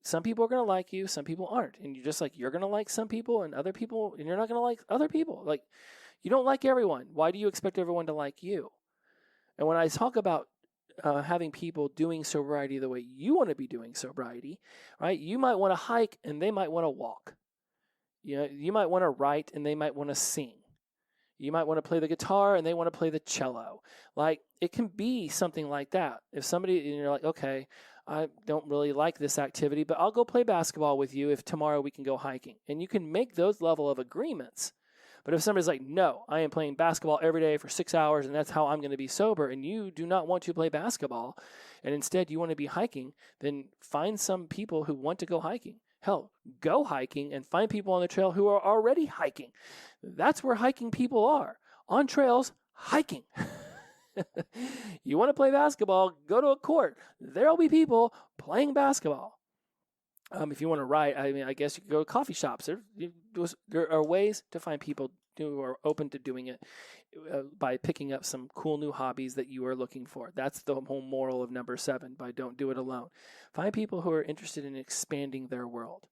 some people are going to like you, some people aren't. And you're going to like some people and other people, and you're not going to like other people. Like, you don't like everyone. Why do you expect everyone to like you? And when I talk about having people doing sobriety the way you want to be doing sobriety, right? You might want to hike and they might want to walk. You might want to write and they might want to sing. You might want to play the guitar and they want to play the cello. Like, it can be something like that. If somebody, and you're like, okay, I don't really like this activity, but I'll go play basketball with you if tomorrow we can go hiking. And you can make those level of agreements. But if somebody's like, no, I am playing basketball every day for 6 hours and that's how I'm going to be sober, and you do not want to play basketball, and instead you want to be hiking, then find some people who want to go hiking. Hell, go hiking and find people on the trail who are already hiking. That's where hiking people are. On trails, hiking. You want to play basketball, go to a court. There'll be people playing basketball. If you want to write, I guess you could go to coffee shops. There are ways to find people who are open to doing it by picking up some cool new hobbies that you are looking for. That's the whole moral of number 7, by don't do it alone. Find people who are interested in expanding their world,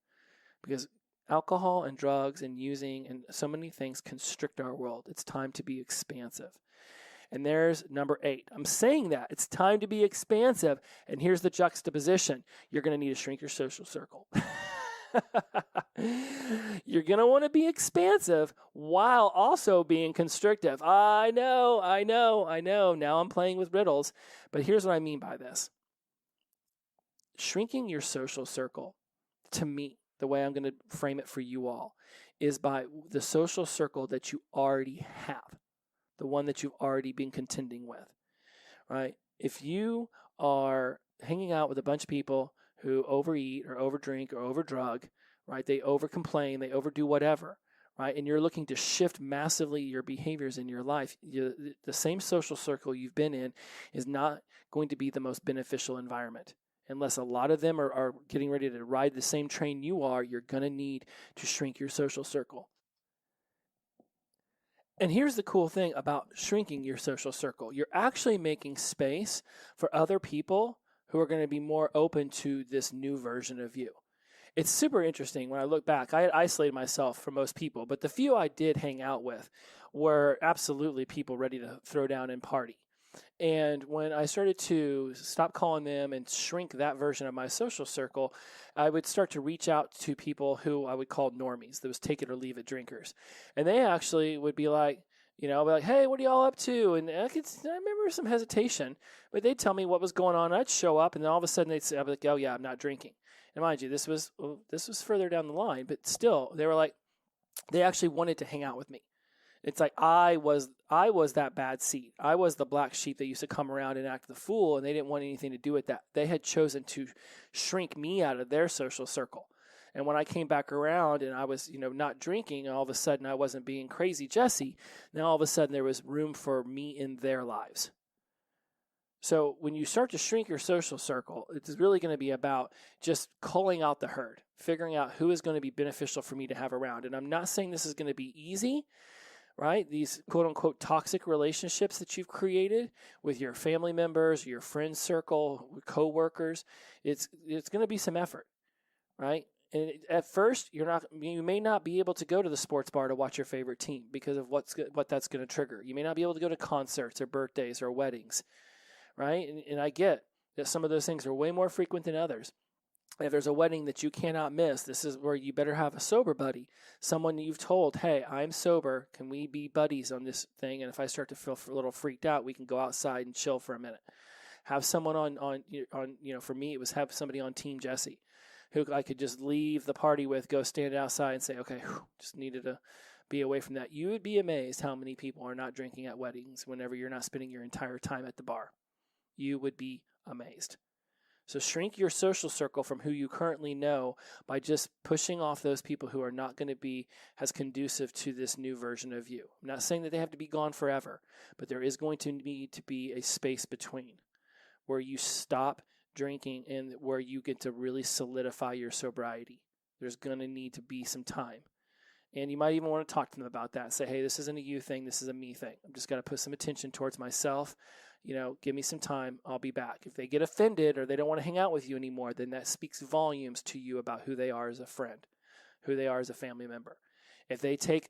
because alcohol and drugs and using and so many things constrict our world. It's time to be expansive. And there's number 8. I'm saying that. It's time to be expansive. And here's the juxtaposition. You're going to need to shrink your social circle. You're going to want to be expansive while also being constrictive. I know. Now I'm playing with riddles. But here's what I mean by this. Shrinking your social circle, to me, the way I'm going to frame it for you all, is by the social circle that you already have. The one that you've already been contending with, right? If you are hanging out with a bunch of people who overeat or overdrink or overdrug, right? They overcomplain, they overdo whatever, right? And you're looking to shift massively your behaviors in your life, the same social circle you've been in is not going to be the most beneficial environment. Unless a lot of them are getting ready to ride the same train you are, you're going to need to shrink your social circle. And here's the cool thing about shrinking your social circle. You're actually making space for other people who are going to be more open to this new version of you. It's super interesting when I look back. I had isolated myself from most people, but the few I did hang out with were absolutely people ready to throw down and party. And when I started to stop calling them and shrink that version of my social circle, I would start to reach out to people who I would call normies, those take it or leave it drinkers. And they actually would be like, hey, what are y'all up to? And I remember some hesitation, but they'd tell me what was going on. I'd show up, and then all of a sudden they'd say, I'd be like, oh yeah, I'm not drinking. And mind you, this was further down the line, but still, they were like, they actually wanted to hang out with me. It's like I was that bad seed. I was the black sheep that used to come around and act the fool, and they didn't want anything to do with that. They had chosen to shrink me out of their social circle. And when I came back around and I was, not drinking, all of a sudden I wasn't being crazy Jesse. Now all of a sudden there was room for me in their lives. So when you start to shrink your social circle, it's really going to be about just culling out the herd, figuring out who is going to be beneficial for me to have around. And I'm not saying this is going to be easy, right? These quote unquote toxic relationships that you've created with your family members, your friend circle, coworkers, it's going to be some effort, right? And at first, you may not be able to go to the sports bar to watch your favorite team because of what that's going to trigger. You may not be able to go to concerts or birthdays or weddings, right? And I get that some of those things are way more frequent than others. If there's a wedding that you cannot miss, this is where you better have a sober buddy, someone you've told, hey, I'm sober. Can we be buddies on this thing? And if I start to feel a little freaked out, we can go outside and chill for a minute. Have someone on for me, it was have somebody on Team Jesse who I could just leave the party with, go stand outside and say, okay, just needed to be away from that. You would be amazed how many people are not drinking at weddings whenever you're not spending your entire time at the bar. You would be amazed. So shrink your social circle from who you currently know by just pushing off those people who are not going to be as conducive to this new version of you. I'm not saying that they have to be gone forever, but there is going to need to be a space between where you stop drinking and where you get to really solidify your sobriety. There's going to need to be some time. And you might even want to talk to them about that. Say, hey, this isn't a you thing. This is a me thing. I'm just going to put some attention towards myself. Give me some time. I'll be back. If they get offended or they don't want to hang out with you anymore, then that speaks volumes to you about who they are as a friend, who they are as a family member. If they take,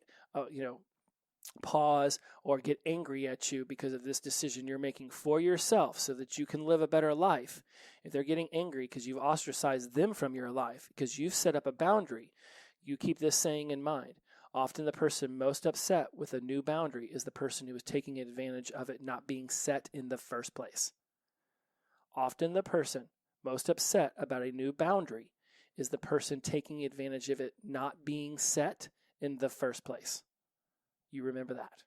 pause or get angry at you because of this decision you're making for yourself so that you can live a better life, if they're getting angry because you've ostracized them from your life, because you've set up a boundary, you keep this saying in mind. Often the person most upset with a new boundary is the person who is taking advantage of it not being set in the first place. Often the person most upset about a new boundary is the person taking advantage of it not being set in the first place. You remember that.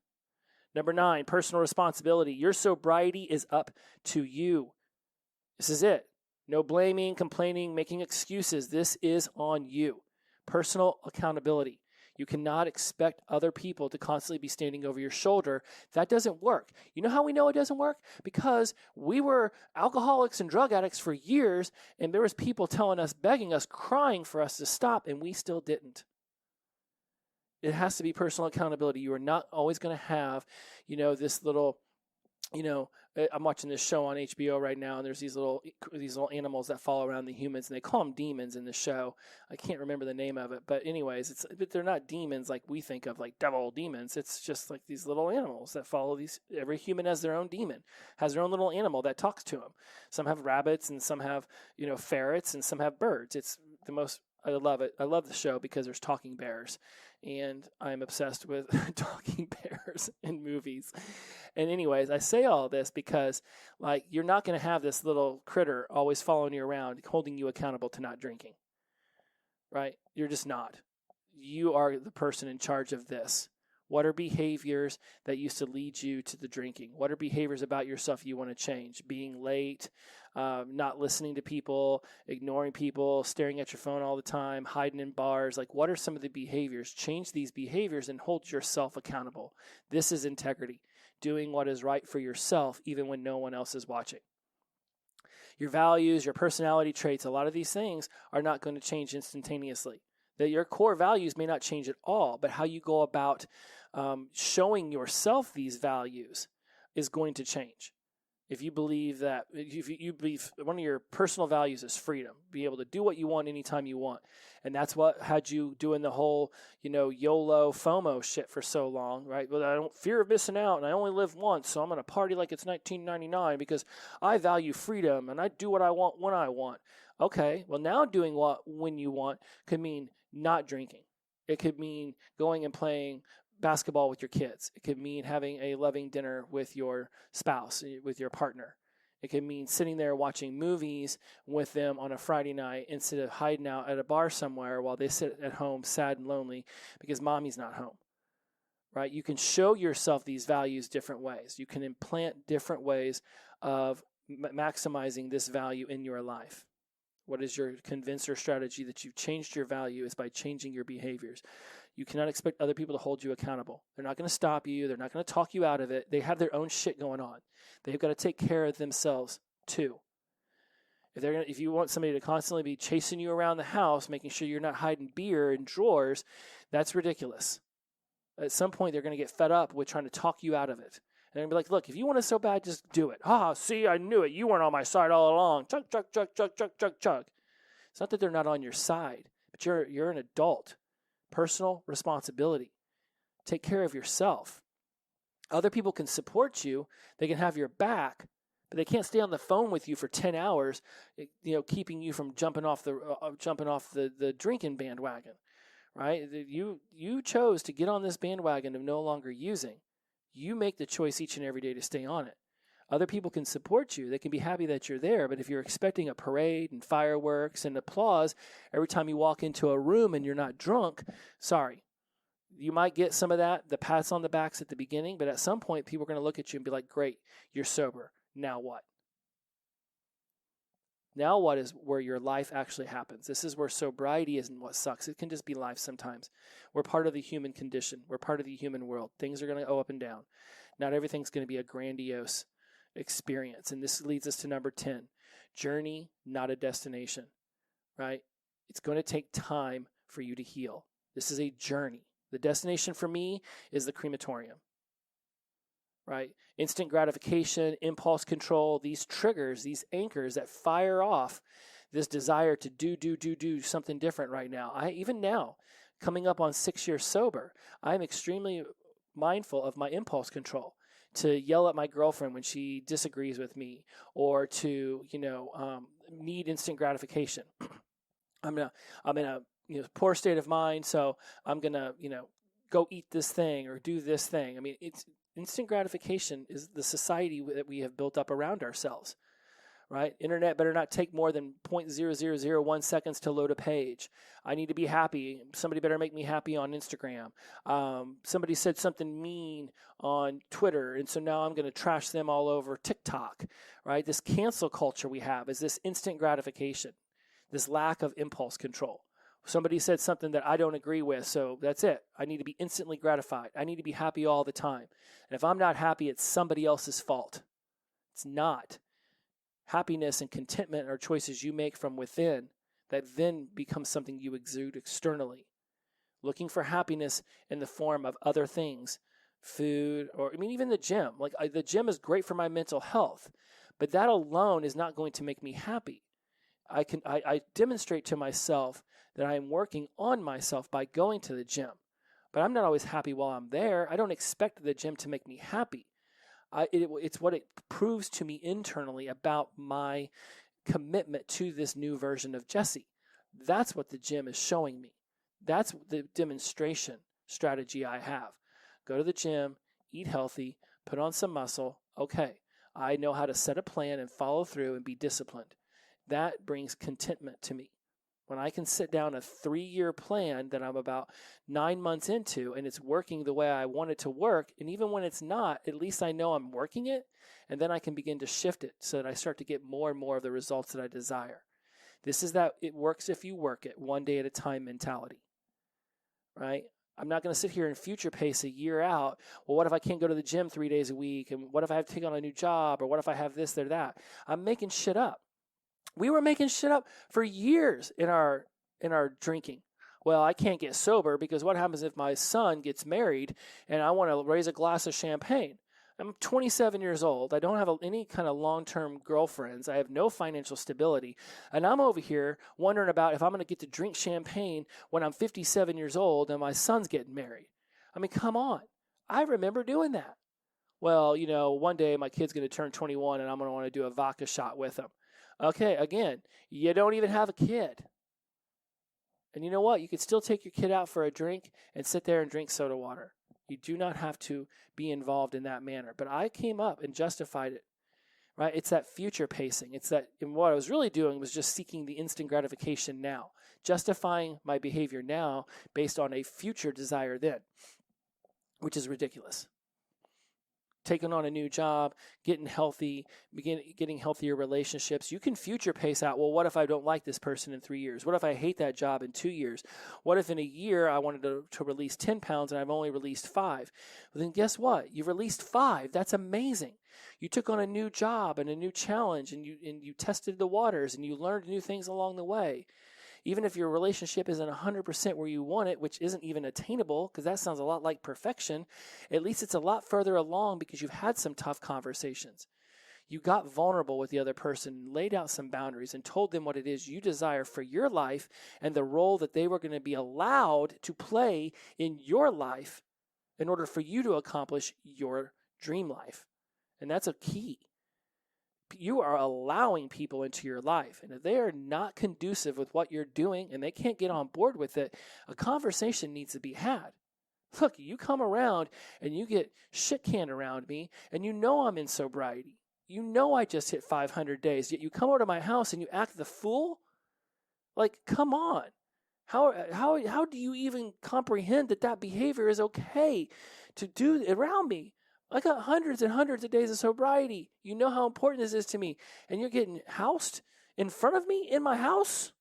Number 9, personal responsibility. Your sobriety is up to you. This is it. No blaming, complaining, making excuses. This is on you. Personal accountability. You cannot expect other people to constantly be standing over your shoulder. That doesn't work. You know how we know it doesn't work? Because we were alcoholics and drug addicts for years, and there was people telling us, begging us, crying for us to stop, and we still didn't. It has to be personal accountability. You are not always going to have, this little, I'm watching this show on HBO right now, and there's these little animals that follow around the humans, and they call them demons in the show. I can't remember the name of it, but anyways, but they're not demons like we think of, like devil demons. It's just like these little animals that follow these. Every human has their own demon, has their own little animal that talks to them. Some have rabbits, and some have, ferrets, and some have birds. It's the most. I love it. I love the show because there's talking bears, and I'm obsessed with talking bears in movies. And anyways, I say all this because, you're not going to have this little critter always following you around, holding you accountable to not drinking, right? You're just not. You are the person in charge of this. What are behaviors that used to lead you to the drinking? What are behaviors about yourself you want to change? Being late, not listening to people, ignoring people, staring at your phone all the time, hiding in bars. What are some of the behaviors? Change these behaviors and hold yourself accountable. This is integrity, doing what is right for yourself even when no one else is watching. Your values, your personality traits, a lot of these things are not going to change instantaneously. That your core values may not change at all, but how you go about showing yourself these values is going to change. If you believe that, if you believe one of your personal values is freedom, be able to do what you want anytime you want. And that's what had you doing the whole, YOLO FOMO shit for so long, right? Well, I don't fear of missing out and I only live once, so I'm going to party like it's 1999 because I value freedom and I do what I want when I want. Okay, well now doing what when you want could mean not drinking. It could mean going and playing basketball with your kids. It could mean having a loving dinner with your spouse, with your partner. It could mean sitting there watching movies with them on a Friday night instead of hiding out at a bar somewhere while they sit at home sad and lonely because mommy's not home, right? You can show yourself these values different ways. You can implant different ways of maximizing this value in your life. What is your convincer strategy that you've changed your value is by changing your behaviors. You cannot expect other people to hold you accountable. They're not going to stop you. They're not going to talk you out of it. They have their own shit going on. They've got to take care of themselves too. If you want somebody to constantly be chasing you around the house, making sure you're not hiding beer in drawers, that's ridiculous. At some point, they're going to get fed up with trying to talk you out of it. And they're going to be like, look, if you want it so bad, just do it. See, I knew it. You weren't on my side all along. Chug, chug, chug, chug, chug, chug, chug. It's not that they're not on your side, but you're an adult. Personal responsibility. Take care of yourself. Other people can support you. They can have your back, but they can't stay on the phone with you for 10 hours, keeping you from jumping off the drinking bandwagon, right? You chose to get on this bandwagon of no longer using. You make the choice each and every day to stay on it. Other people can support you. They can be happy that you're there, but if you're expecting a parade and fireworks and applause every time you walk into a room and you're not drunk, sorry. You might get some of that, the pats on the backs at the beginning, but at some point people are going to look at you and be like, great, you're sober. Now what? Now what is where your life actually happens. This is where sobriety isn't what sucks. It can just be life sometimes. We're part of the human condition. We're part of the human world. Things are going to go up and down. Not everything's going to be a grandiose experience. And this leads us to number 10. Journey, not a destination, right? It's going to take time for you to heal. This is a journey. The destination for me is the crematorium, right? Instant gratification, impulse control, these triggers, these anchors that fire off this desire to do something different right now. Even now, coming up on 6 years sober, I'm extremely mindful of my impulse control to yell at my girlfriend when she disagrees with me or to, need instant gratification. I'm in a poor state of mind, so I'm going to, go eat this thing or do this thing. I mean, it's instant gratification is the society that we have built up around ourselves, right? Internet better not take more than 0.0001 seconds to load a page. I need to be happy. Somebody better make me happy on Instagram. Somebody said something mean on Twitter, and so now I'm going to trash them all over TikTok, right? This cancel culture we have is this instant gratification, this lack of impulse control. Somebody said something that I don't agree with, so that's it. I need to be instantly gratified. I need to be happy all the time. And if I'm not happy, it's somebody else's fault. It's not. Happiness and contentment are choices you make from within that then becomes something you exude externally. Looking for happiness in the form of other things, food, or even the gym. The gym is great for my mental health, but that alone is not going to make me happy. I demonstrate to myself that I am working on myself by going to the gym, but I'm not always happy while I'm there. I don't expect the gym to make me happy. It's what it proves to me internally about my commitment to this new version of Jesse. That's what the gym is showing me. That's the demonstration strategy I have. Go to the gym, eat healthy, put on some muscle. Okay, I know how to set a plan and follow through and be disciplined. That brings contentment to me. When I can sit down a 3-year plan that I'm about 9 months into and it's working the way I want it to work, and even when it's not, at least I know I'm working it, and then I can begin to shift it so that I start to get more and more of the results that I desire. This is that it works if you work it, one day at a time mentality, right? I'm not going to sit here and future pace a year out. Well, what if I can't go to the gym 3 days a week? And what if I have to take on a new job? Or what if I have this or that? I'm making shit up. We were making shit up for years in our drinking. well, I can't get sober because what happens if my son gets married and I want to raise a glass of champagne? I'm 27 years old. I don't have any kind of long-term girlfriends. I have no financial stability. And I'm over here wondering about if I'm going to get to drink champagne when I'm 57 years old and my son's getting married. I mean, come on. I remember doing that. Well, one day my kid's going to turn 21 and I'm going to want to do a vodka shot with him. Okay, again, you don't even have a kid. And you know what? You can still take your kid out for a drink and sit there and drink soda water. You do not have to be involved in that manner. But I came up and justified it, right? It's that future pacing. It's that, and what I was really doing was just seeking the instant gratification now, justifying my behavior now based on a future desire then, which is ridiculous. Taking on a new job, getting healthy, getting healthier relationships. You can future pace out, well, what if I don't like this person in 3 years? What if I hate that job in 2 years? What if in a year I wanted to release 10 pounds and I've only released 5? Well, then guess what? You've released 5. That's amazing. You took on a new job and a new challenge and you tested the waters and you learned new things along the way. Even if your relationship isn't 100% where you want it, which isn't even attainable, because that sounds a lot like perfection, at least it's a lot further along because you've had some tough conversations. You got vulnerable with the other person, laid out some boundaries, and told them what it is you desire for your life and the role that they were going to be allowed to play in your life in order for you to accomplish your dream life. And that's a key. You are allowing people into your life. And if they are not conducive with what you're doing and they can't get on board with it, a conversation needs to be had. Look, you come around and you get shit canned around me and you know I'm in sobriety. You know I just hit 500 days, yet you come over to my house and you act the fool? Like, come on. How do you even comprehend that behavior is okay to do around me? I got hundreds and hundreds of days of sobriety. You know how important this is to me. And you're getting housed in front of me in my house?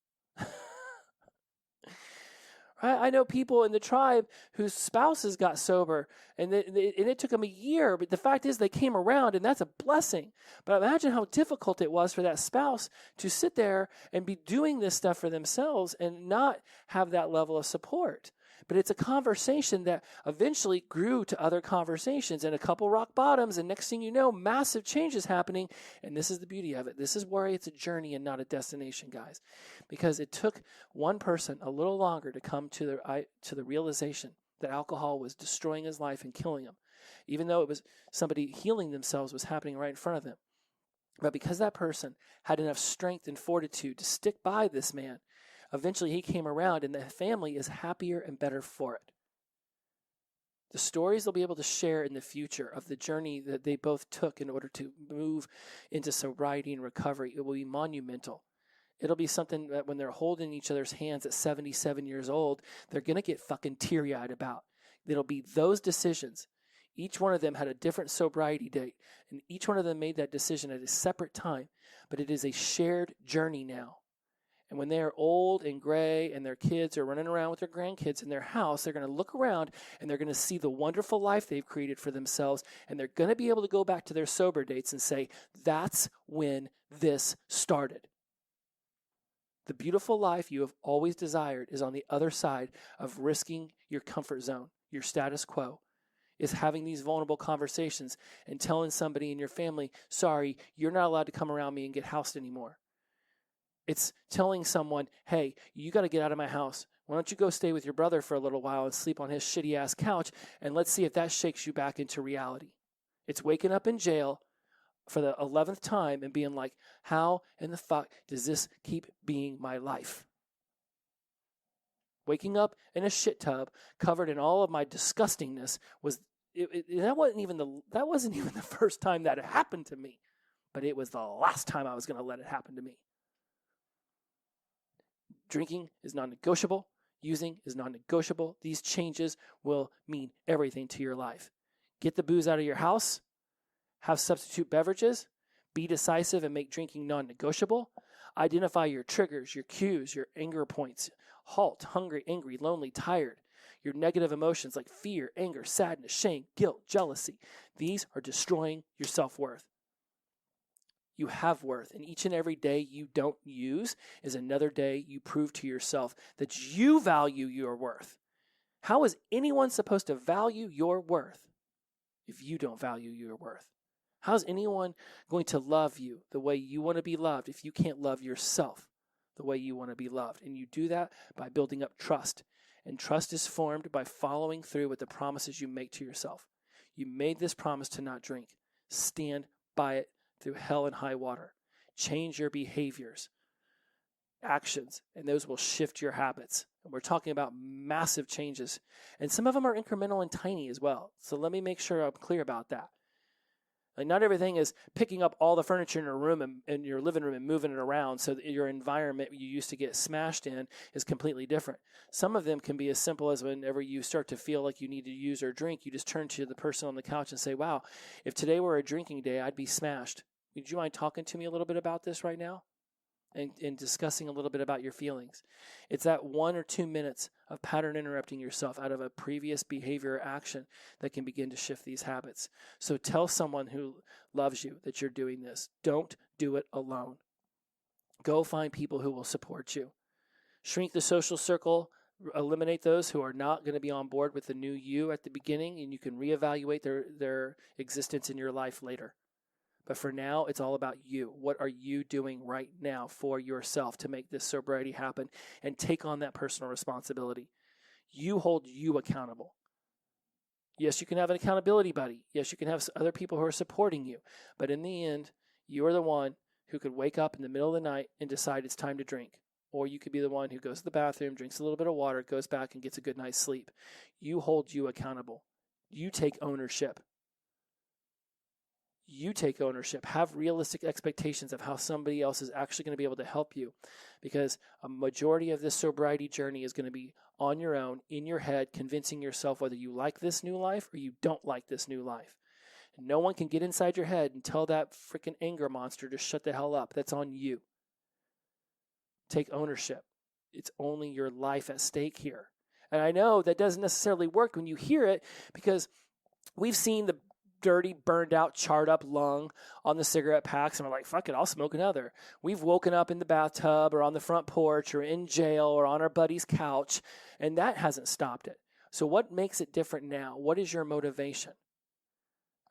I know people in the tribe whose spouses got sober and it took them a year. But the fact is they came around and that's a blessing. But imagine how difficult it was for that spouse to sit there and be doing this stuff for themselves and not have that level of support. But it's a conversation that eventually grew to other conversations and a couple rock bottoms. And next thing you know, massive changes happening. And this is the beauty of it. This is where it's a journey and not a destination, guys. Because it took one person a little longer to come to the realization that alcohol was destroying his life and killing him. Even though it was somebody healing themselves was happening right in front of him. But because that person had enough strength and fortitude to stick by this man, eventually he came around and the family is happier and better for it. The stories they'll be able to share in the future of the journey that they both took in order to move into sobriety and recovery, it will be monumental. It'll be something that when they're holding each other's hands at 77 years old, they're going to get fucking teary-eyed about. It'll be those decisions. Each one of them had a different sobriety date, and each one of them made that decision at a separate time, but it is a shared journey now. And when they are old and gray and their kids are running around with their grandkids in their house, they're going to look around and they're going to see the wonderful life they've created for themselves. And they're going to be able to go back to their sober dates and say, that's when this started. The beautiful life you have always desired is on the other side of risking your comfort zone, your status quo, is having these vulnerable conversations and telling somebody in your family, sorry, you're not allowed to come around me and get housed anymore. It's telling someone, hey, you got to get out of my house. Why don't you go stay with your brother for a little while and sleep on his shitty-ass couch, and let's see if that shakes you back into reality. It's waking up in jail for the 11th time and being like, how in the fuck does this keep being my life? Waking up in a shit tub covered in all of my disgustingness that wasn't even the first time that it happened to me, but it was the last time I was going to let it happen to me. Drinking is non-negotiable. Using is non-negotiable. These changes will mean everything to your life. Get the booze out of your house. Have substitute beverages. Be decisive and make drinking non-negotiable. Identify your triggers, your cues, your anger points. Halt, hungry, angry, lonely, tired. Your negative emotions like fear, anger, sadness, shame, guilt, jealousy. These are destroying your self-worth. You have worth, and each and every day you don't use is another day you prove to yourself that you value your worth. How is anyone supposed to value your worth if you don't value your worth? How's anyone going to love you the way you want to be loved if you can't love yourself the way you want to be loved? And you do that by building up trust. And trust is formed by following through with the promises you make to yourself. You made this promise to not drink. Stand by it through hell and high water. Change your behaviors, actions, and those will shift your habits. And we're talking about massive changes. And some of them are incremental and tiny as well. So let me make sure I'm clear about that. Like, not everything is picking up all the furniture in your room and in your living room and moving it around so that your environment you used to get smashed in is completely different. Some of them can be as simple as whenever you start to feel like you need to use or drink, you just turn to the person on the couch and say, wow, if today were a drinking day, I'd be smashed. Would you mind talking to me a little bit about this right now? And discussing a little bit about your feelings. It's that 1 or 2 minutes of pattern interrupting yourself out of a previous behavior or action that can begin to shift these habits. So tell someone who loves you that you're doing this. Don't do it alone. Go find people who will support you. Shrink the social circle. Eliminate those who are not going to be on board with the new you at the beginning, and you can reevaluate their existence in your life later. But for now, it's all about you. What are you doing right now for yourself to make this sobriety happen and take on that personal responsibility? You hold you accountable. Yes, you can have an accountability buddy. Yes, you can have other people who are supporting you. But in the end, you are the one who could wake up in the middle of the night and decide it's time to drink. Or you could be the one who goes to the bathroom, drinks a little bit of water, goes back and gets a good night's sleep. You hold you accountable. You take ownership. You take ownership. Have realistic expectations of how somebody else is actually going to be able to help you, because a majority of this sobriety journey is going to be on your own, in your head, convincing yourself whether you like this new life or you don't like this new life. And no one can get inside your head and tell that freaking anger monster to shut the hell up. That's on you. Take ownership. It's only your life at stake here. And I know that doesn't necessarily work when you hear it, because we've seen the dirty, burned out, charred up lung on the cigarette packs, and we're like, fuck it, I'll smoke another. We've woken up in the bathtub or on the front porch or in jail or on our buddy's couch, and that hasn't stopped it. So what makes it different now? What is your motivation?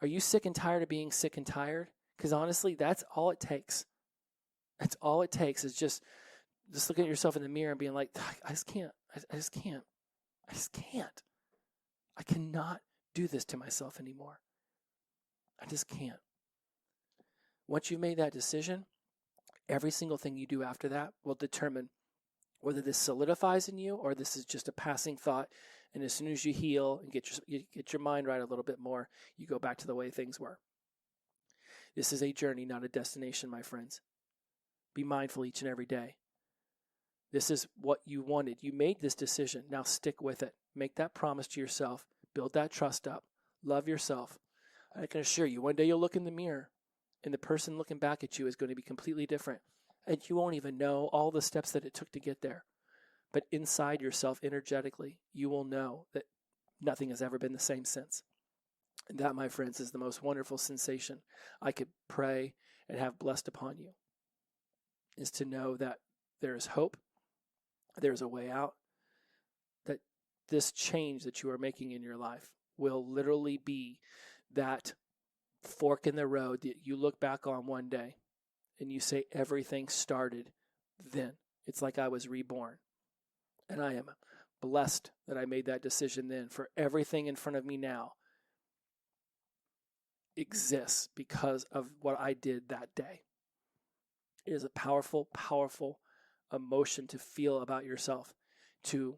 Are you sick and tired of being sick and tired? Because honestly, that's all it takes. That's all it takes is just looking at yourself in the mirror and being like, I just can't. I just can't. I just can't. I cannot do this to myself anymore. I just can't. Once you've made that decision, every single thing you do after that will determine whether this solidifies in you or this is just a passing thought. And as soon as you heal and get your mind right a little bit more, you go back to the way things were. This is a journey, not a destination, my friends. Be mindful each and every day. This is what you wanted. You made this decision. Now stick with it. Make that promise to yourself. Build that trust up. Love yourself. I can assure you, one day you'll look in the mirror and the person looking back at you is going to be completely different. And you won't even know all the steps that it took to get there. But inside yourself, energetically, you will know that nothing has ever been the same since. And that, my friends, is the most wonderful sensation I could pray and have blessed upon you, is to know that there is hope, there's a way out, that this change that you are making in your life will literally be that fork in the road that you look back on one day and you say, everything started then. It's like I was reborn. And I am blessed that I made that decision then, for everything in front of me now exists because of what I did that day. It is a powerful, powerful emotion to feel about yourself, to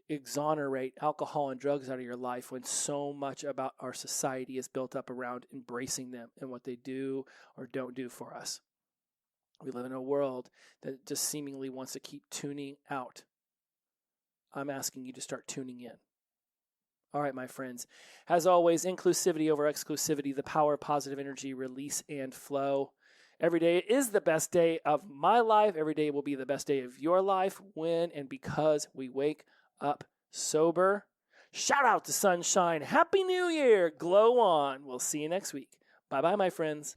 exonerate alcohol and drugs out of your life when so much about our society is built up around embracing them and what they do or don't do for us. We live in a world that just seemingly wants to keep tuning out. I'm asking you to start tuning in. All right, my friends. As always, inclusivity over exclusivity, the power of positive energy, release and flow. Every day is the best day of my life. Every day will be the best day of your life when and because we wake up sober. Shout out to Sunshine. Happy New Year. Glow on. We'll see you next week. Bye-bye, my friends.